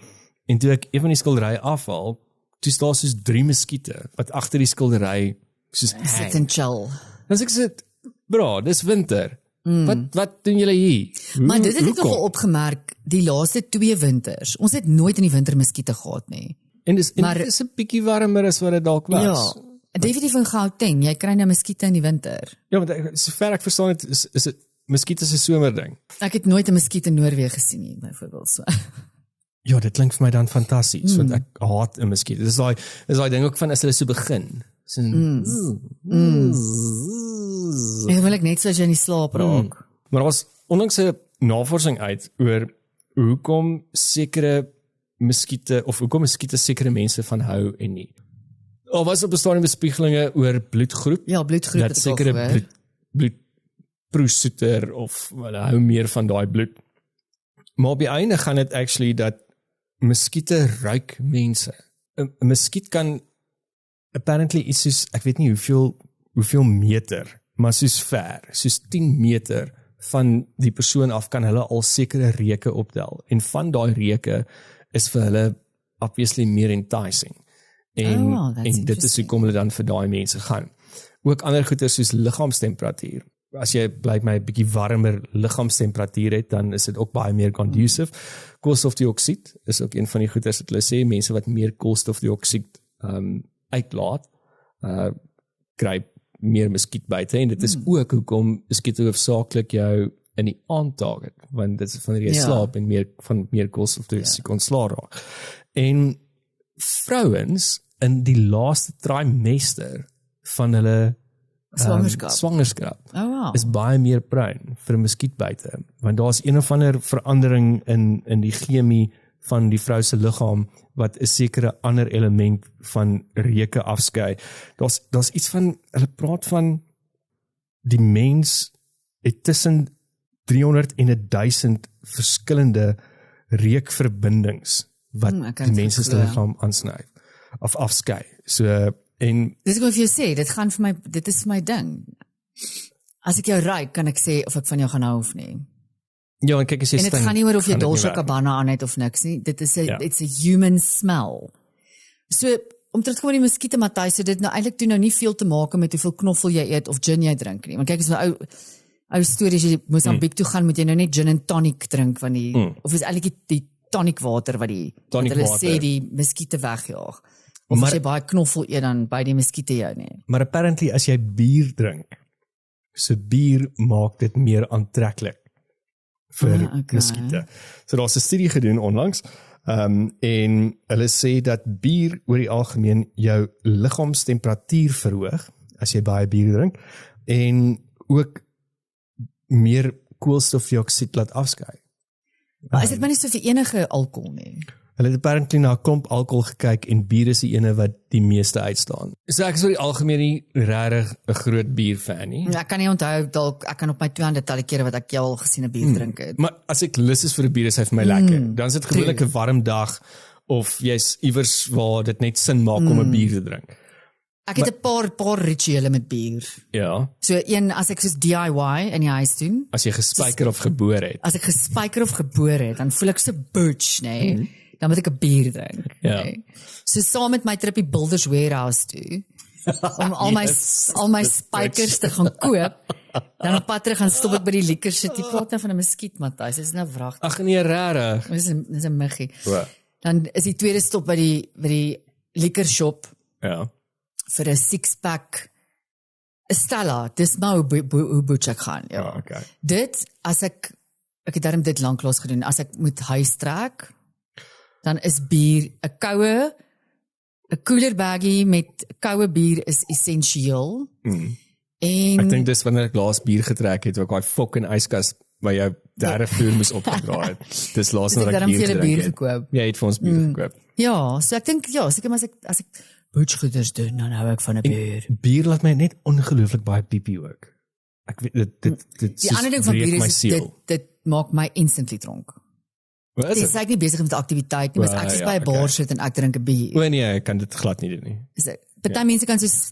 En toe ek een van die skilderye afhaal, toe staan soos 3 muskiete wat agter die skildery soos Sit en chill. Dan sê ek sit, bro, dis winter. Wat doen julle hier? Maar dit het ek Hoekom? nogal opgemerk, die laaste 2 winters. Ons het nooit in die winter muskiete gehad nie. En dis maar- dit is 'n bietjie warmer as wat dit dalk was. Ja, definitief in Gauteng, jy kry nou muskiete in die winter. Ja, want sover ek verstaan het, is dit muskiete se somerding. Ek het nooit 'n muskiet in Noorwe gesien nie, byvoorbeeld so. Ja, dit klink vir my dan fantasties, want ek haat 'n muskiet. Dis daai ding ook van as hulle so begin. So Ek wil ek net so as jy in die slaap raak. Maar daar's onlangs 'n navorsing uit oor hoekom sekere muskiete of hoekom muskiete sekere mense van hou en nie. Al was op 'n stadium bespiegelinge oor bloedgroep. Ja, bloedgroep Dat het ek al sekere gehoor. bloedproesoeter of hulle hou meer van daai bloed. Maar op die einde gaan dit actually dat muskiete ruik mense. 'n Muskiet kan apparently iets soos, ek weet nie hoeveel meter, maar soos ver, soos 10 meter van die persoon af kan hulle al sekere reuke optel. En van daai reuke is vir hulle obviously meer enticing. En, Oh, that's en dit is interesting. hoekom hulle dan vir daai mense gaan. Ook ander goeie soos liggaamstemperatuur. As jy blyk my 'n bietjie warmer liggaamstemperatuur het, dan is dit ook baie meer conducive. Koolstofdioksied is ook een van die goeders wat hulle sê, mense wat meer koolstofdioksied uitlaat, kry meer muskietbyte, en dit is ook hoekom muskiete hoofsaaklik jou in die aand target, want dit is wanneer jy slaap en meer koolstofdioksied ontslaa raak. En vrouens in die laaste trimester van hulle swangerskap Oh wow. is baie meer prone vir muskietbyte, want daar's een of ander verandering in die chemie van die vrou se liggaam wat 'n sekere ander element van reuke afskei. Daar's iets van, hulle praat van die mens het tussen 300 en 1000 verskillende reukverbindings wat die mens se liggaam aansny of afskei. So en Dis wat ek vir jou sê, dit is vir my ding. As ek jou ruik, kan ek sê of ek van jou gaan hou of nie. ja, en kyk as jy En dit stink, gaan nie oor of jy gaan dit nie Dolce werk. Gabbana aan het of niks nie. Dit is Ja. it's a human smell. So om terug te kom aan die muskiete, Matthys, so dit nou eintlik doen nou nie veel te maak met hoeveel knoffel jy eet of gin jy drink nie. Want kyk, as nou ou stories, jy Mosambiek toe gaan, moet jy nou net gin en tonic drink van die of is eintlik die tonic water wat Tonic hulle water. sê die muskiete wegjaag. Of Maar- as jy baie knoffel eet, dan by die muskiete jou nie. Maar apparently as jy bier drink, so bier maak dit meer aantreklik vir okay. muskiete. So daar's 'n studie gedoen onlangs, en hulle sê dat bier oor die algemeen jou liggaamstemperatuur verhoog as jy baie bier drink, en ook meer koolstofdioksied laat afskei. Maar is dit maar nie so vir enige alkohol nie? Hulle het apparently na 'n klomp alkohol gekyk en bier is die ene wat die meeste uitstaan. So ek is oor die algemeen nie regtig 'n groot bierfan nie. Ek kan nie onthou, dalk ek kan op my 200 talle kere wat ek jou al gesien 'n bier drink het. Maar as ek lus is vir 'n bier, is hy vir my lekker. Dan is dit gewoonlik 'n warm dag of jy's iewers waar dit net sin maak om 'n bier te drink. Ek het 'n paar rituele met bier. Ja, So een, as ek soos DIY in die huis doen, as jy gespyker of geboor het. as ek gespyker of geboor het, dan voel ek so butch, nê. Dan moet ek 'n bier drink. Ja. nê. So saam met my trippie Builders Warehouse toe, om al my spykers te gaan koop, dan op pad terug gaan stop ek by die liquor city. Praat nou van 'n muskiet, Matthys, dis nou wragtig. Ag nee, regtig. Dis 'n muggie. O, Dan is die tweede stop by die liquor shop ja. vir 'n 6-pack Stella. Dis maar hoe butch ek gaan. Ja. Ja, okay. Dit as ek het darm dit lanklaas gedoen. As ek moet huis trek, dan is bier 'n cooler baggie met koue bier is essensieel. En Ek dink dis wanneer ek laas bier getrek het, ook daai fucking yskas waar jou derde vloer moes opgedra het. Dis laas Ek nadat het ek vir bier julle gedrink bier het. gekoop. Ja, jy het vir ons bier gekoop. Ja, so ek dink seker maar as ek boodskappers doen, dan hou ek van 'n bier. Bier laat my net ongelooflik baie piepie ook. Ek weet dit Die ander ding van breek bier my is siel. dit maak my instantly dronk. Wat is Dis dit? ek nie besig met 'n aktiwiteit nie, maar as ek Ja, by 'n bar okay. sit en ek drink 'n bier. O nee, ek kan dit glad nie doen nie. Party mense kan soos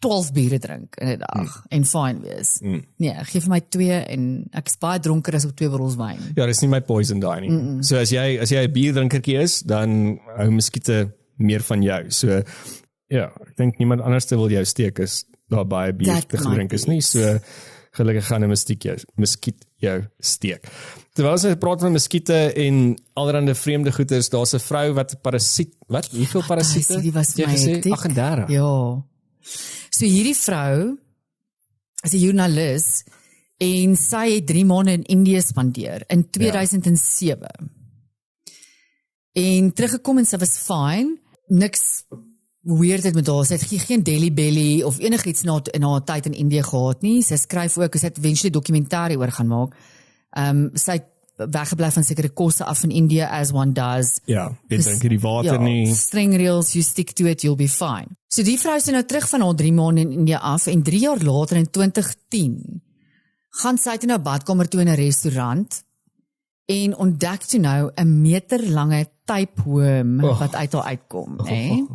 12 biere drink in 'n dag en fine wees. Nee, gee vir my 2 en ek is baie dronker as op 2 bottels wyn. Ja, dis nie my poison daai nie. So as jy 'n bierdrinkertjie is, dan hou muskiete meer van jou. So ja, ek dink niemand anders wil jou steek as daar baie bier That te gedrink is might nie. So gelukkig gaan 'n muskiet jou steek. Terwyl ons praat van muskiete en allerlei vreemde goeters, daar's 'n vrou wat 'n parasiet, hoeveel parasiete? Die was Het jy my gesê? hektiek. 38. Ja. So hierdie vrou is 'n joernalis en sy het 3 maande in Indië spandeer in 2007. En teruggekom en sy was fine, niks weird het met haar. Sy het geen Delhi belly of enigiets in haar tyd in Indië gehad nie. Sy skryf ook, sy het eventually dokumentêre oor gaan maak. Sy het weggebly van sekere kosse af in Indië as one does. Ja, jy drink hierdie water nie. Streng reels, you stick to it, you'll be fine. So die vrou is nou terug van haar 3 maande in Indië af en 3 jaar later in 2010 gaan sy toe na badkamer toe in 'n restaurant en ontdek toe nou 'n meterlange tapeworm wat uit haar uitkom, né?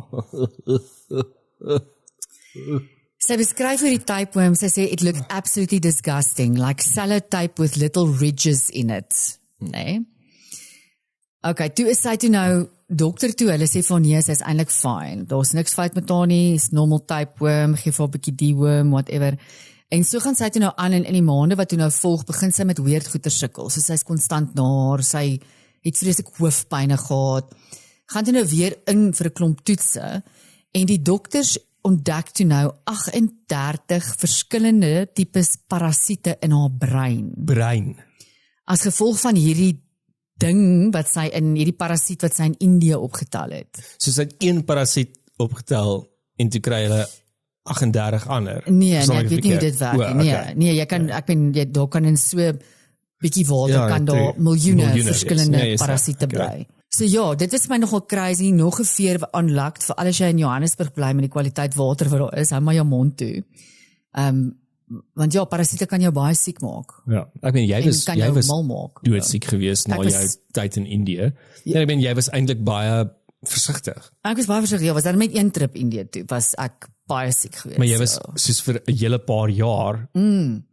Sy beskryf hierdie tapeworm, sy sê it looked absolutely disgusting, like sellotape with little ridges in it, né? Okay, toe is sy toe nou dokter toe, hulle sê van nee, sy is eintlik fine. Daar's niks fout met haar nie, is normal tapeworm, gee vir 'n bietjie deworm, whatever. En so gaan sy toe nou aan en in die maande wat toe nou volg, begin sy met weird goeter sukkel. So sy's konstant naar, sy het vreeslik hoofpyne gehad. Gaan toe nou weer in vir 'n klomp toetse en die dokters ontdek toe nou 38 verskillende tipes parasiete in haar brein. As gevolg van hierdie ding wat sy in hierdie parasiet wat sy in Indië opgetel het. So sy het een parasiet opgetel en toe kry hulle 38 ander. Nee, ek weet nie hoe dit werk nie. Okay. Nee, jy kan daar kan in so bietjie water kan daar miljoene verskillende parasiete bly. So ja, dit is my nogal crazy, nog 'n veer unlocked vir alles jy in Johannesburg bly met die kwaliteit water wat daar is, hou maar jou mond toe. Want ja, parasiete kan jou baie siek maak. Ja, ek meen jy was mal maak. doodsiek geweest na jou tyd in Indië. Ja, ek meen jy was eintlik baie versigtig. Ek was baie versigtig, ja, was daar met een trip Indië toe, was ek baie siek geweest. Maar jy was soos vir 'n hele paar jaar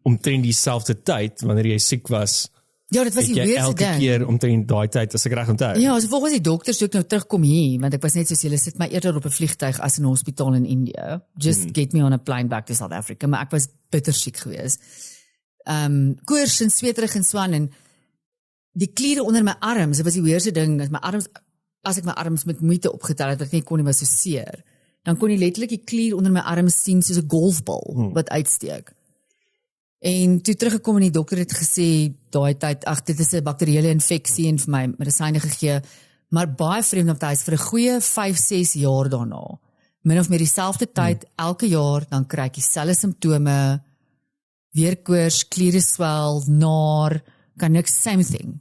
omtrent dieselfde tyd wanneer jy siek was. Ja, dit was die weerste ding. Elke keer omtrent daai tyd as ek reg onthou. Ja, so volgens die dokters toe ek nou terugkom hier, want ek was net soos julle sit my eerder op 'n vliegtuig as in 'n hospitaal in Indië. Just get me on a plane back to South Africa, maar ek was bitter siek geweest. Koors en sweterig en swaan en die kliere onder my arms, dit was die weerste ding, dat my arms, as ek my arms met moeite opgetel het, wat ek nie kon nie, was so seer. Dan kon jy letterlik die klier onder my arms sien soos 'n golfbal wat uitsteek. En toe teruggekom en die dokter het gesê daai tyd, ag dit is 'n bakterieële infeksie en vir my medisyne gegee, maar baie vreemd om te huis vir 'n goeie 5-6 jaar daarna. Min of meer dieselfde tyd elke jaar dan kry ek dieselfde simptome, weer koors, kliere swel, naar, kan niks, same thing.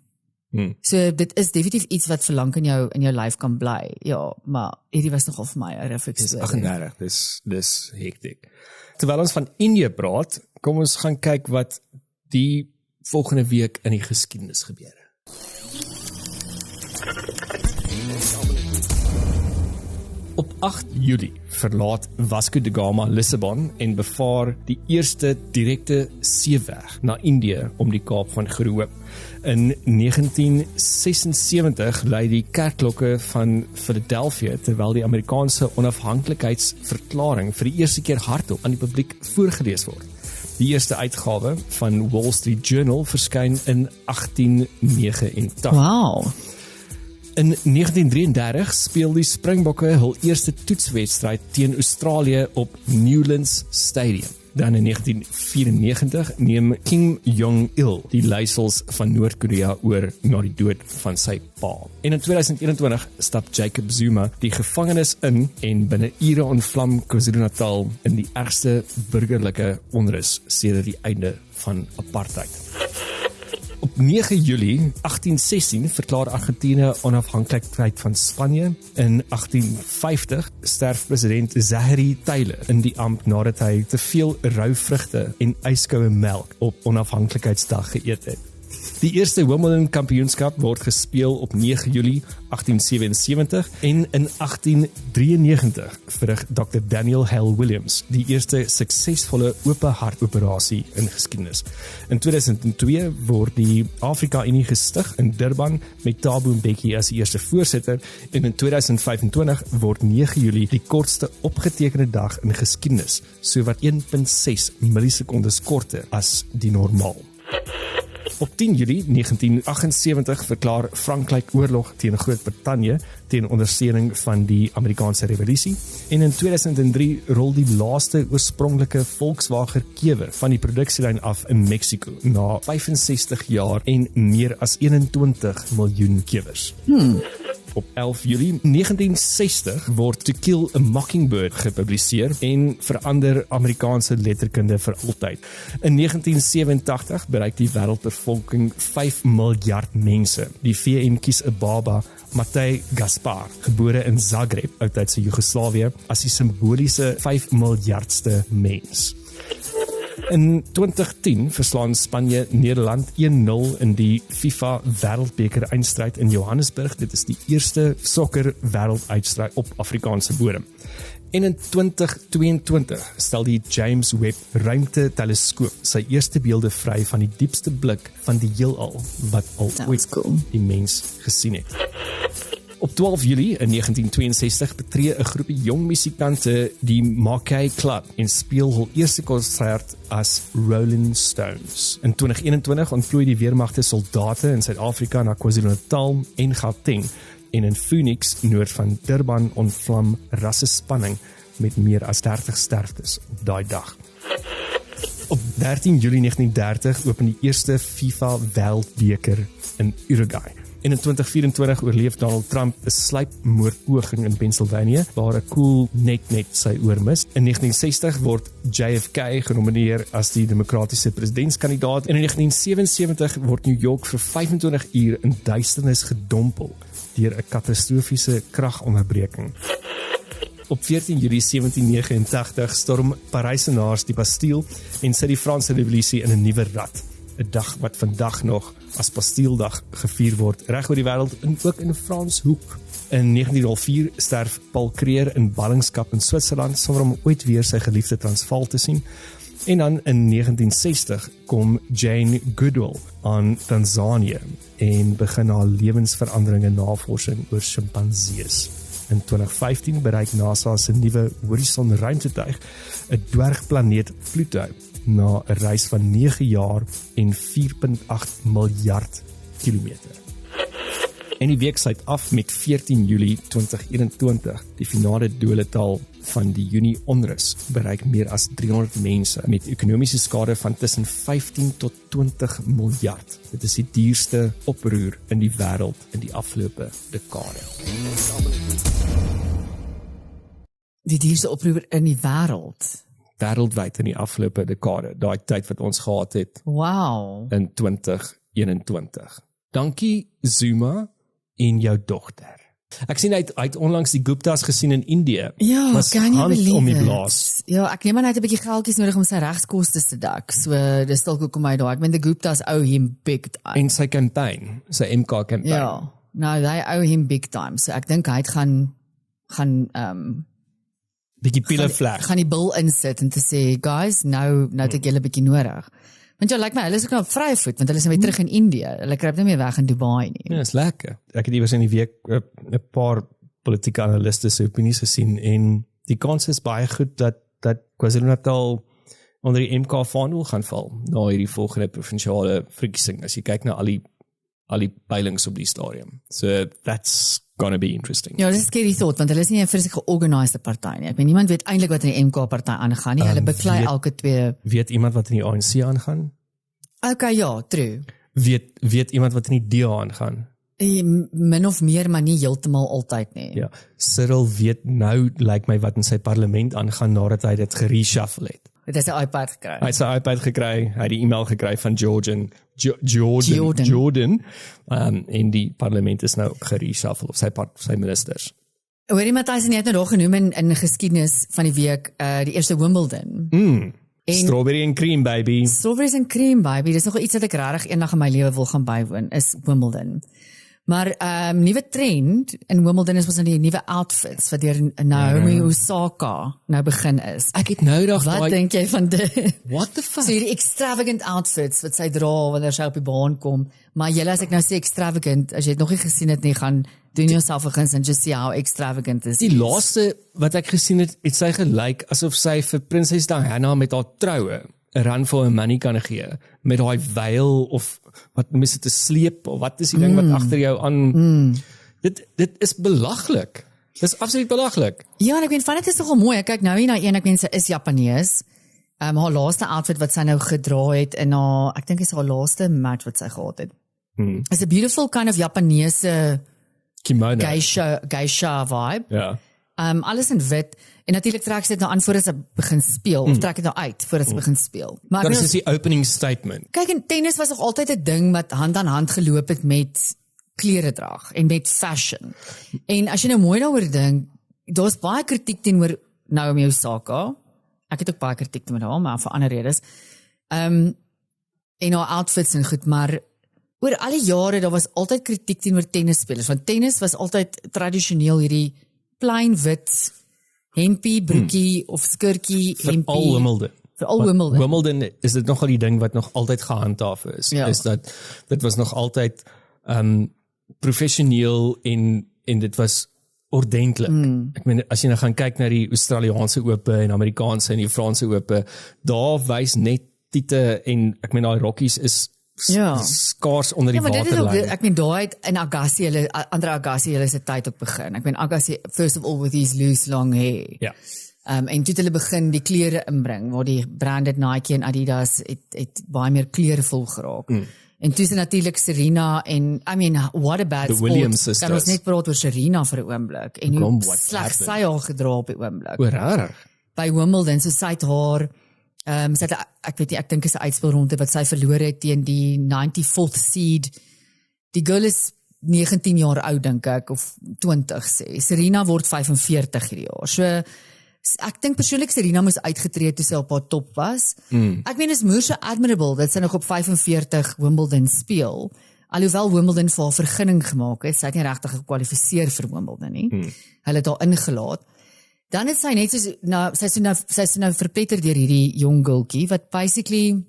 So dit is definitief iets wat vir lank in jou lyf kan bly. Ja, maar hierdie was nogal vir my 'n refleksie. 38, dis hektiek. Terwyl ons van Indië praat, kom ons gaan kyk wat die volgende week in die geskiedenis gebeur. Op 8 Julie verlaat Vasco da Gama Lissabon en bevaar die eerste direkte seeweg na Indië om die Kaap van Goede Hoop. In 1976 lui die kerkklokke van Philadelphia terwyl die Amerikaanse onafhanklikheidsverklaring vir die eerste keer hardop aan die publiek voorgeles word. Die eerste uitgawe van Wall Street Journal verskyn in 1889. Wow. In 1933 speel die Springbokke hul eerste toetswedstryd teen Australië op Newlands Stadium. Dan in 1994 neem Kim Jong-il die leiersels van Noord-Korea oor na die dood van sy pa. En in 2021 stap Jacob Zuma die gevangenis in en binne ure ontvlam KwaZulu-Natal in die ergste burgerlike onrus sedert die einde van apartheid. Op 9 Julie 1816 verklaar Argentinië onafhanklikheid van Spanje. In 1850 sterf president Zachary Taylor in die ampt nadat hy te veel rou vrugte en yskoue melk op onafhanklikheidsdag geëet het. Die eerste Wimbledon kampioenskap word gespeel op 9 Julie 1877 en in 1893 verrig Dr. Daniel Hale Williams die eerste suksesvolle ope hartoperasie in geskiedenis. In 2002 word die Afrika Unie gestig in Durban met Thabo Mbeki as die eerste voorsitter en in 2025 word 9 Julie die kortste opgetekende dag in geskiedenis, sowat 1.6 millisekondes korter as die normaal. Op 10 Julie 1978 verklaar Frankryk oorlog teen Groot-Brittanje teen ondersteuning van die Amerikaanse revolusie en in 2003 rol die laaste oorspronklike Volkswagen Kewer van die produksielyn af in Mexico na 65 jaar en meer as 21 miljoen kewers. Op 11 Julie 1960 word To Kill a Mockingbird gepubliseer en verander Amerikaanse letterkunde vir altyd. In 1987 bereik die wêreldbevolking 5 miljard mense. Die VN kies 'n baba, Matej Gaspar, gebore in Zagreb, oudtydse Joegoslawië, as die simboliese 5 miljardste mens. In 2010 verslaan Spanje Nederland 1-0 in die FIFA Wêreldbeker eindstryd in Johannesburg. Dit is die eerste sokker wêrelduitstryd op Afrikaanse bodem. En in 2022 stel die James Webb ruimteteleskoop sy eerste beelde vry van die diepste blik van die heelal wat al ooit die mens gesien het. Op 12 Julie in 1962 betree 'n groepie jong musikante die Mackay Club en speel hul eerste konsert as Rolling Stones. In 2021 ontplooi die weermagte soldate in Suid-Afrika na KwaZulu-Natal en Gauteng en in Phoenix, noord van Durban, ontvlam rassespanning met meer as 30 sterftes op daai dag. Op 13 Julie 1930 open die eerste FIFA Wêreldbeker in Uruguay. En in 2024 oorleef Donald Trump 'n sluipmoordpoging in Pennsylvania waar 'n koel net sy oor mis. In 1960 word JFK genomineer as die demokratiese presidentskandidaat en in 1977 word New York vir 25 uur in duisternis gedompel deur 'n katastrofiese kragonderbreking. Op 14 Julie 1789 storm Parysenaars die Bastille en sit die Franse Revolusie in 'n nuwe rad. 'n dag wat vandag nog as Bastieldag gevier word reg oor die wêreld en ook in Franshoek. In 1904 sterf Paul Kruger in ballingskap in Switserland sonder om ooit weer sy geliefde Transvaal te sien. En dan in 1960 kom Jane Goodall aan Tanzanië en begin haar lewensveranderende navorsing oor sjimpansees. In 2015 bereik NASA se nuwe Horizon ruimtetuig 'n dwergplaneet Pluto na 'n reis van 9 jaar en 4.8 miljard kilometer. En die week sluit af met 14 Julie 2021. Die finale dodetal van die Junie onrus bereik meer as 300 mense met ekonomiese skade van tussen 15 tot 20 miljard. Dit is die duurste oproer in die wêreld in die afgelope dekade. Die duurste oproer in die wêreld. Wêreldwyd in die afgelope dekade, daai tyd wat ons gehad het. Wow. In 2021. Dankie Zuma en jou dogter. Ek sien hy het onlangs die Guptas gesien in Indië. Ja, was kan jy hand om die believe blaas. it? Ja, ek neem aan hy het 'n bietjie geldjies nodig om sy regskoste te dek. So dis dalk hoekom hy daar. Ek meen die Guptas owe him big time. En sy campaign, sy MK campaign. Ja. Nou, they owe him big time. So ek dink hy het gaan Bietjie pile vleg. gaan die bil insit en te sê, guys, nou het ek julle bietjie nodig. Want ja, lyk my, hulle is ook nou op vrye voet, want hulle is nou weer terug in Indië. Hulle kruip nie meer weg in Dubai nie. Ja, is lekker. Ek het iewers in die week 'n paar politieke analiste se opinies gesien en die kans is baie goed dat KwaZulu-Natal onder die MK vaandel gaan val na hierdie volgende provinsiale verkiesing as jy kyk na al die peilings op die stadium. So that's gonna be interesting. Ja, dis 'n scary thought, want hulle is nie 'n vreeslik georganiseerde party nie. Ek meen niemand weet eintlik wat in die MK party aangaan nie. Hulle beklei elke twee. Weet iemand wat in die ANC aangaan? Okay, ja, true. Weet iemand wat in die DA aangaan? Min of meer, maar nie heeltemal altyd nie. Ja, Cyril weet nou lyk my wat in sy parlement aangaan nadat hy dit gereshuffle het. Het is 'n iPad gekry. Hy het sy iPad gekry, hy het die e-mail gekry van Jordan, en die parlement is nou gereshuffle of sy ministers. Hoorie Matthys, en jy het nou daar genoem in geskiedenis van die week, die eerste Wimbledon. Strawberry and cream, baby. Strawberries and cream, baby. Dis nog iets wat ek regtig eendag in my lewe wil gaan bywoon, is Wimbledon. Maar nuwe trend in Wimbledon is mos nou die nuwe outfits wat deur Naomi Osaka nou begin is. Ek het nou dag Wat dink jy van dit? What the fuck? So hierdie extravagant outfits wat sy dra wanneer sy op die baan kom. Maar julle, as ek nou sê extravagant, as jy het nog nie gesien het nie, gaan doen jouself 'n guns and just see how extravagant is. Die laaste wat ek gesien het sy gelyk asof sy vir prinses Diana met haar troue 'n run for her money kan gee, met daai veil of wat noem jy dit, 'n sleep of wat is die ding wat agter jou aan. Dit is belaglik. Dis absoluut belaglik. Ja, en ek weet van dit is nogal mooi. Ek kyk nou hier na een, ek weet sy is Japanees. Haar laaste outfit wat sy nou gedra het in haar, ek dink is haar laaste match wat sy gehad het. Is a beautiful kind of Japanese kimono. Geisha vibe. Ja. Alles in wit. En natuurlik trek sy dit nou aan voordat sy begin speel, of trek dit nou uit voordat sy begin speel. Maar Dat is die opening statement. kyk, en tennis was nog altyd 'n ding wat hand aan hand geloop het met kleredrag en met fashion. En as jy nou mooi daaroor dink, daar's baie kritiek teenoor Naomi Osaka. Ek het ook baie kritiek teenoor haar, maar vir ander redes. En haar outfits en goed, maar oor al die jare daar was altyd kritiek teenoor tennisspelers, want tennis was altyd tradisioneel hierdie plain wit hempie, broekie of skirtjie, hempie. Al Wimbledon. Vir al Wimbledon. Wimbledon is dit nogal die ding wat nog altyd gehandhaaf is. Ja. Is dat dit was nog altyd professioneel en dit was ordentlik. Ek meen as jy nou gaan kyk na die Australiese Ope en Amerikaanse en die Franse Ope, daar wys net tiete en ek meen daai rokkies is skaars onder die waterlyn. Ek meen daai het in Agassi Andre Agassi hulle se tyd op begin. Ek meen Agassi first of all with his loose long hair. Ja. En toe het hulle begin die kleure inbring waar die branded Nike en Adidas het baie meer kleurvol geraak. En toe is natuurlik Serena en I mean what a bad The sport. Williams sisters. Kan ons net praat oor Serena vir 'n oomblik en hoe sleg sy al gedra op die oomblik. O, rarig. By Wimbledon, so sy het haar sy het, ek weet nie, ek dink is 'n uitspelronde wat sy verloor het teen die 94th seed. Die girl is 19 jaar oud dink ek, of 20 sê. Serena word 45 hierdie jaar. So ek dink persoonlik Serena moes uitgetree toe sy op haar top was. Ek meen is moer so admirable dat sy nog op 45 Wimbledon speel. Alhoewel Wimbledon vir haar vergunning gemaak het, sy het nie regtig gekwalifiseer vir Wimbledon nie. Hulle het haar ingelaat. Dan het sy net soos sy is nou verpletter deur hierdie jong girltjie wat basically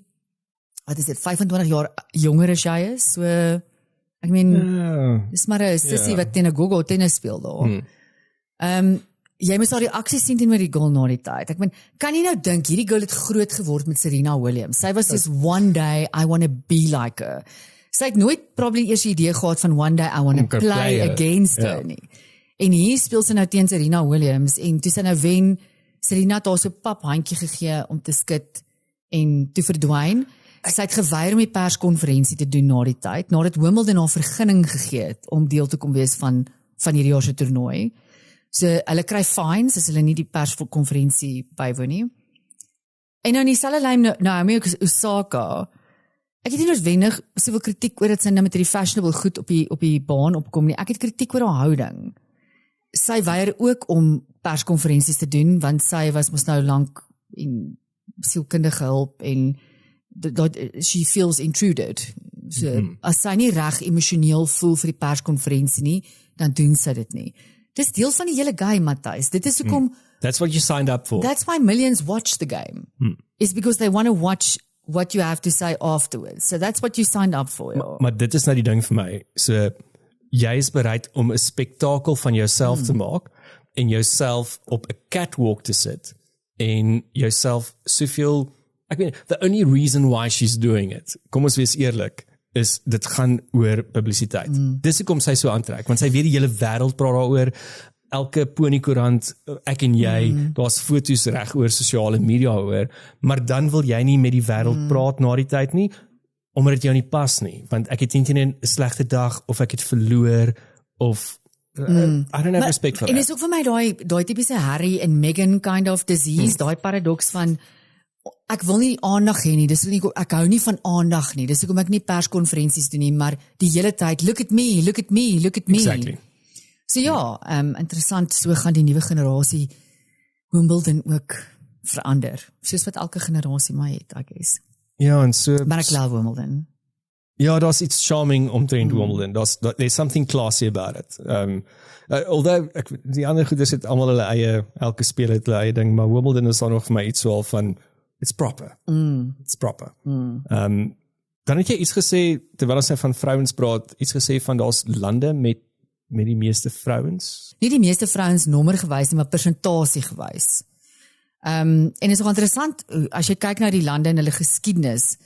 wat is dit 25 jaar jonger as jy is. So ek meen dis maar 'n sissie wat teen 'n gogo tennis speel daar. Jy moet haar reaksie sien teenoor die girl na die tyd. Ek meen, kan jy nou dink hierdie girl het groot geword met Serena Williams. Sy was soos one day I want to be like her. Sy het nooit probably eers die idee gehad van one day I want to play against her nie. En hier speel sy nou teen Serena Williams en toe sy nou wen, Serena het haar so pap handjie gegee om te skud en toe verdwyn. Sy het geweier om die perskonferensie te doen na die tyd, nadat Wimbledon haar vergunning gegee het om deel te kom wees van hierdie jaar se toernooi. So hulle kry fines as hulle nie die perskonferensie bywoon nie. En nou in dieselfde lyn Naomi Osaka, ek het nie noodwendig soveel kritiek oor dat sy nou met hierdie fashionable goed op die baan opkom nie. Ek het kritiek oor haar houding. Sy weier ook om perskonferensies te doen want sy was mos nou lank in sielkundige hulp en she feels intruded. So as sy nie reg emosioneel voel vir die perskonferensie nie, dan doen sy dit nie. Dis deel van die hele game, Matthys. Dit is hoekom That's what you signed up for. That's why millions watch the game. It's because they want to watch what you have to say afterwards. So that's what you signed up for. Maar dit is nou die ding vir my. So jy is bereid om 'n spektakel van jouself te maak en jouself op 'n catwalk te sit en jouself soveel, ek weet, the only reason why she's doing it, kom ons wees eerlik, is dit gaan oor publisiteit. Dis hoekom sy so aantrek, want sy weet die hele wêreld praat daaroor. Elke ponykoerant, ek en jy, daar's foto's reg oor sosiale media oor, maar dan wil jy nie met die wêreld praat na die tyd nie, omdat dit jou nie pas nie, want ek het teen 'n slegte dag, of ek het verloor, of I don't have respect for that. En is ook vir my daai tipiese Harry en Meghan kind of disease, daai paradoks van ek wil nie aandag hê nie. Dis nie ek hou nie van aandag nie. Dis hoekom ek nie perskonferensies doen nie, maar die hele tyd look at me, look at me, look at me. Exactly. So ja, interessant, so gaan die nuwe generasie Wimbledon ook verander. Soos wat elke generasie maar het, I guess. Ja, en so Maar ek love Wimbledon. ja, daar's iets charming omtrent Wimbledon. There's something classy about it. Although die ander goeders het almal hulle eie, elke speler het hulle eie ding, maar Wimbledon is dan nog vir my iets so van it's proper. It's proper. Dan het jy iets gesê terwyl ons nou van vrouens praat, iets gesê van daar's lande met die meeste vrouens. Nie die meeste vrouens nommer gewys nie, maar persentasie gewys. En is ook interessant, as jy kyk na die lande en hulle geskiedenis,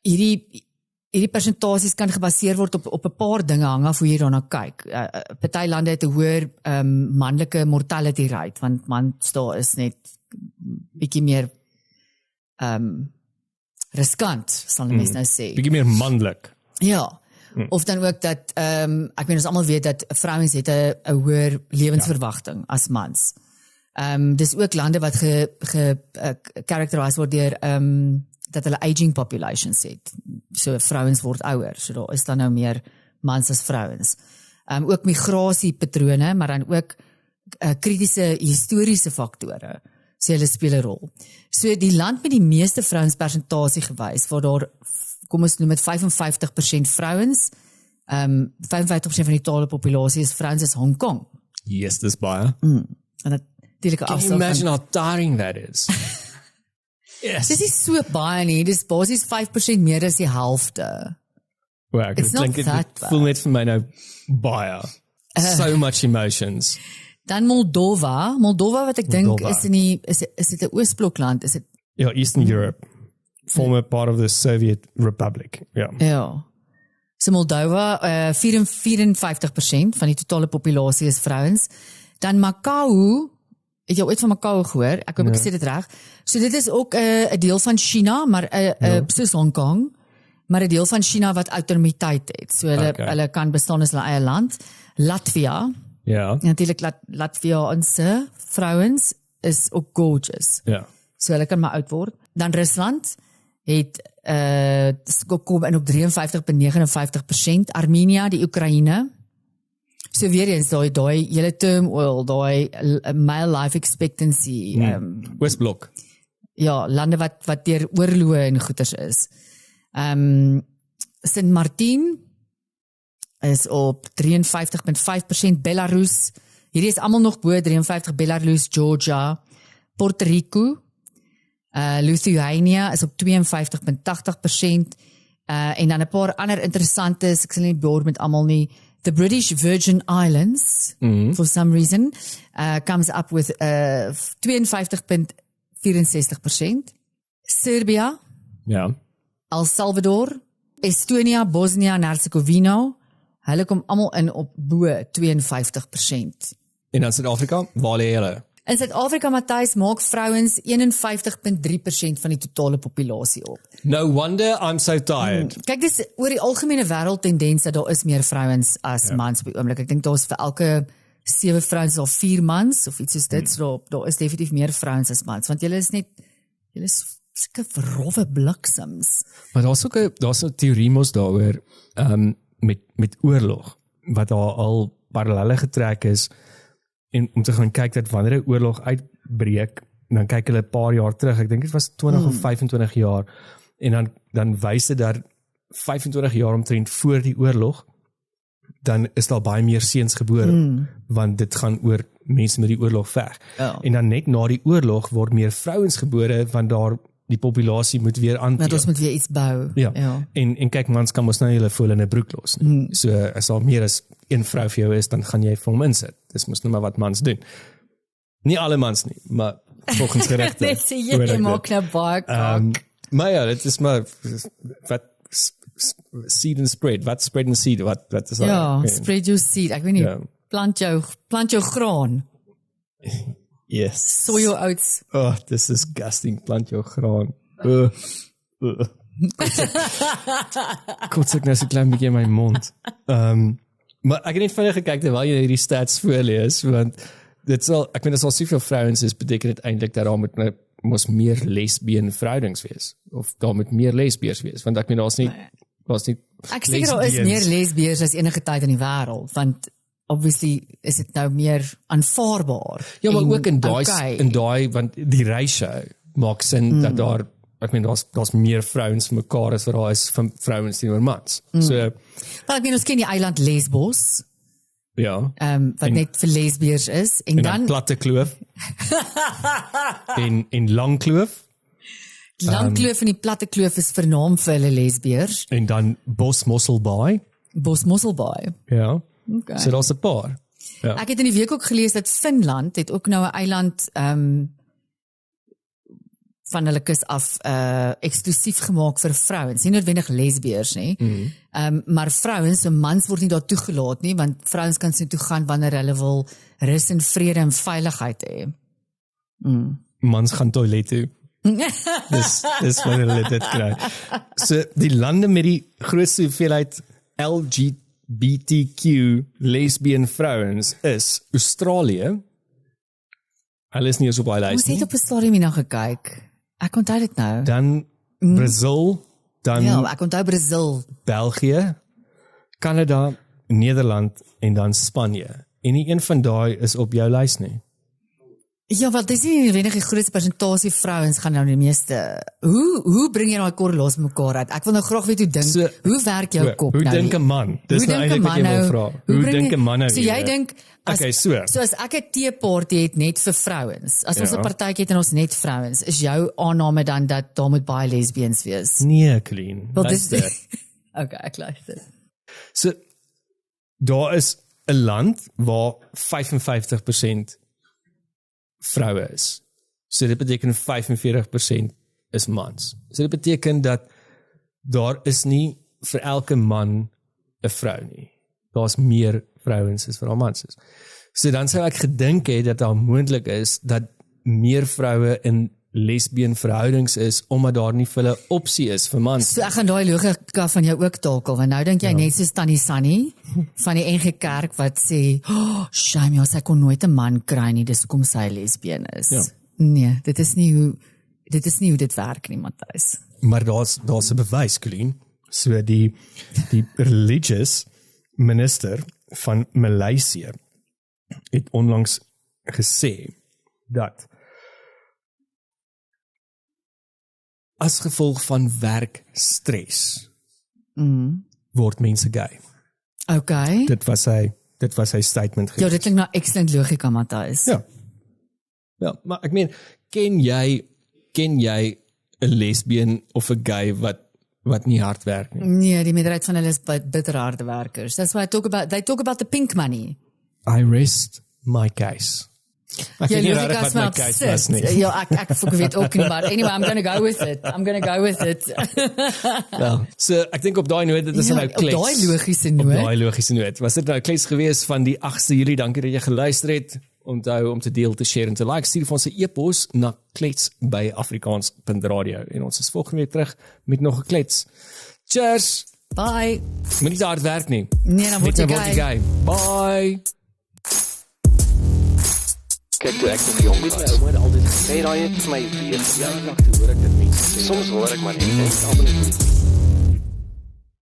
hierdie persentasies kan gebaseer word op 'n paar dinge, hang af hoe jy daarna kyk. Party lande het 'n hoër manlike mortality rate, want mans daar is net bietjie meer riskant, sal die mens nou sê. Bietjie meer manlik. Ja. Of dan ook dat, ek weet ons almal weet dat vrouens het 'n hoër lewensverwagting as mans. Dis ook lande wat characterised word deur dat hulle aging populations het. So vrouens word ouer, so daar is dan nou meer mans as vrouens. Ook migrasiepatrone, maar dan ook kritiese historiese faktore. So hulle speel 'n rol. So die land met die meeste vrouens persentasie gewys, waar daar kom ons noem met 55% vrouens, 55% van die totale populasie is vrouens, is Hong Kong. Yes, dis baie. En natuurlike Can you imagine how tiring that is? Yes. Dis is so baie nie, dis basies 5% meer as die helfte. Well, ek It's not dink that dit voel net vir my nou baie. So much emotions. Dan Moldova wat ek dink is dit 'n Oosblokland, is dit? Ja, Eastern Europe. Former part of the Soviet Republic. Ja. Ja. So Moldova, 54% van die totale populasie is vrouens. Dan Macau, het jy ooit van Macau gehoor? Ek hoop ek sê dit reg. So dit is ook 'n deel van China, maar soos Hong Kong, maar 'n deel van China wat autonomiteit het. So hulle kan bestaan as hulle eie land. Latvia. Ja. Natuurlik Latviaanse vrouens is ook gorgeous. Ja. So hulle kan maar oud word. Dan Rusland het kom in op 53.59%. Armenia, die Oekraïne. So weer eens daai hele turmoil, daai male life expectancy. Westblok. Ja, lande wat deur oorloë en goeters is. Sint Maarten is op 53.5%. Belarus, hierdie is almal nog bo 53, Belarus, Georgia, Puerto Rico, Lithuania is op 52.80%, en dan 'n paar ander interessantes, ek sal nie boor met almal nie. The British Virgin Islands, for some reason, comes up with 52.64%. Serbia, Ja. El Salvador, Estonia, Bosnia en Herzegovina, hulle kom almal in op bo 52%. En dan Suid-Afrika, waar lê hulle? In Suid-Afrika, Matthys, maak vrouens 51.3% van die totale populasie op. No wonder I'm so tired. Kyk, dis oor die algemene wêreld tendens dat daar is meer vrouens as mans op die oomblik. Ek dink daar's vir elke 7 vrouens of 4 mans of iets soos dit. So daar is definitief meer vrouens as mans, want julle is sulke rowwe bliksems. Maar daar's 'n teorie mos daaroor met oorlog wat daar al parallelle getrek is, en om te gaan kyk dat wanneer 'n oorlog uitbreek, dan kyk hulle 'n paar jaar terug, ek dink dit was 20 of 25 jaar, en dan wys dit dat 25 jaar omtrent voor die oorlog, dan is daar baie meer seuns gebore, want dit gaan oor mense met die oorlog veg. En dan net na die oorlog word meer vrouens gebore, want die populasie moet weer aantree. Want ons moet weer iets bou. Ja. En kyk, mans kan mos nou hulle voel in 'n broek los. So as daar meer as een vrou vir jou is, dan gaan jy vir hom insit. Dis mos nou maar wat mans doen. Nie alle mans nie, maar volgens gerigte. Net sê jy maak nou baie kak. Maar ja, dit is maar wat seed and spread. Wat spread and seed? Wat is dat? Ja, spread your seed. Ek weet nie, plant jou graan. Yes. Soy your oats. Oh, this is disgusting. Plant jou graan. Kort ek nou so klein bietjie in my mond. Maar ek het net vinnig gekyk terwyl jy hierdie stats voorlees, want dit sal, ek weet as al soveel vrouens is, beteken dit eintlik dat daar moet mos meer lesbien verhoudings wees of daar moet meer lesbiers wees want ek meen daar's nie Ek seker daar is meer lesbiers as enige tyd in die wêreld want obviously is dit nou meer aanvaarbaar. Ja, maar en, ook in daai want die ratio maak sin dat daar ek meen daar's meer vrouens vir mekaar as wat daar is van vrouens teenoor mans. So wel, ek meen ons ken die eiland Lesbos. ja. Wat net vir lesbiers is en dan Platte Kloof en Lang Kloof die Lang Kloof en die Platte Kloof is vernaam vir hulle lesbiers. en dan Bosmosselbaai. Bosmosselbaai. Ja. Okay. So daar's 'n paar. Ja. Ek het in die week ook gelees dat Finland het ook nou 'n eiland van hulle kus af eksklusief gemaak vir vrouens, nie noodwendig lesbiers nie. Maar vrouens, so mans word nie daar toegelaat nie, want vrouens kan so toe gaan wanneer hulle wil rus en vrede en veiligheid hê. Mans gaan toilet toe. Dis wanneer hulle dit kry. So die lande met die grootste hoeveelheid LGBTQ lesbien vrouens is Australië. Hulle is nie so baie lys Ons nie. het op 'n stadium hierna gekyk. Ek onthou dit nou. Dan Brazil, dan Ja, ek onthou Brazil. België, Kanada, Nederland en dan Spanje. En nie een van daai is op jou lys nie. Ja, want dis nie noodwendig die grootste persentasie vrouens gaan nou die meeste. Hoe bring jy daai korrelasie mekaar uit? Ek wil nou graag weet hoe werk jou kop Hoe nou? dink 'n man? Dis Hoe nou dink 'n eintlik wat jy man wil nou? vra. Hoe Hoe bring dink jy- 'n man nou? So jy dink as so as ek 'n teeparty het net vir vrouens, as ons Ja. 'n partytjie het en ons net vrouens, is jou aanname dan dat daar moet baie lesbians wees? Nee, Colleen. Wel, dis luister. Okay, ek luister. So daar is 'n land waar 55% vroue is. So dit beteken 45% is mans. So dit beteken dat daar is nie vir elke man 'n vrou nie. Daar's meer vrouens as vir al mans is. So dan sou ek gedink het dat daar moontlik is dat meer vroue in lesbien verhoudings is omdat daar nie vir hulle opsie is vir mans. So ek gaan daai logika van jou ook takel, want nou dink jy net soos Tannie Sunny van die NG Kerk wat sê, "Oh, shame, ja, sy kon nooit 'n man kry nie, dis hoekom sy lesbien is." Ja. Nee, dit is nie hoe dit werk nie, Matthys. Maar daar's 'n bewys, Colleen. So die religious minister van Maleisië het onlangs gesê dat as gevolg van werkstres word mense gay. Okay. Dit was sy statement Ja, geweest. dit klink na excellent logika, Matthys. Ja. Ja, maar ek meen, ken jy 'n lesbien of 'n gay wat nie hard werk nie? Nee, die meerderheid van hulle is bitter harde werkers. That's why they talk about the pink money. I rest my case. Ek Ja, weet nie logika regtig wat my smelt case was nie. Ja, ek weet ook nie, maar anyway, I'm going to go with it. Wel, so ek dink op daai noot dit is nou klets. Op daai logiese Op noot. daai logiese noot. Was dit nou klets gewees van die 8de Julie? Dankie dat jy geluister het. Onthou om te deel, te share en te like. Stuur vir ons 'n e-pos na klets@afrikaans.radio en ons is volgende week terug met nog 'n klets. Cheers. Bye. Moenie te hard werk nie. Nee, dan word jy gay. Bye. Kyk toe ek nog jong was. My ouma het altyd gesê daai het vir my 4 jaar lank hoor ek dit mense sê. Soms hoor ek maar net, dit is almal nie.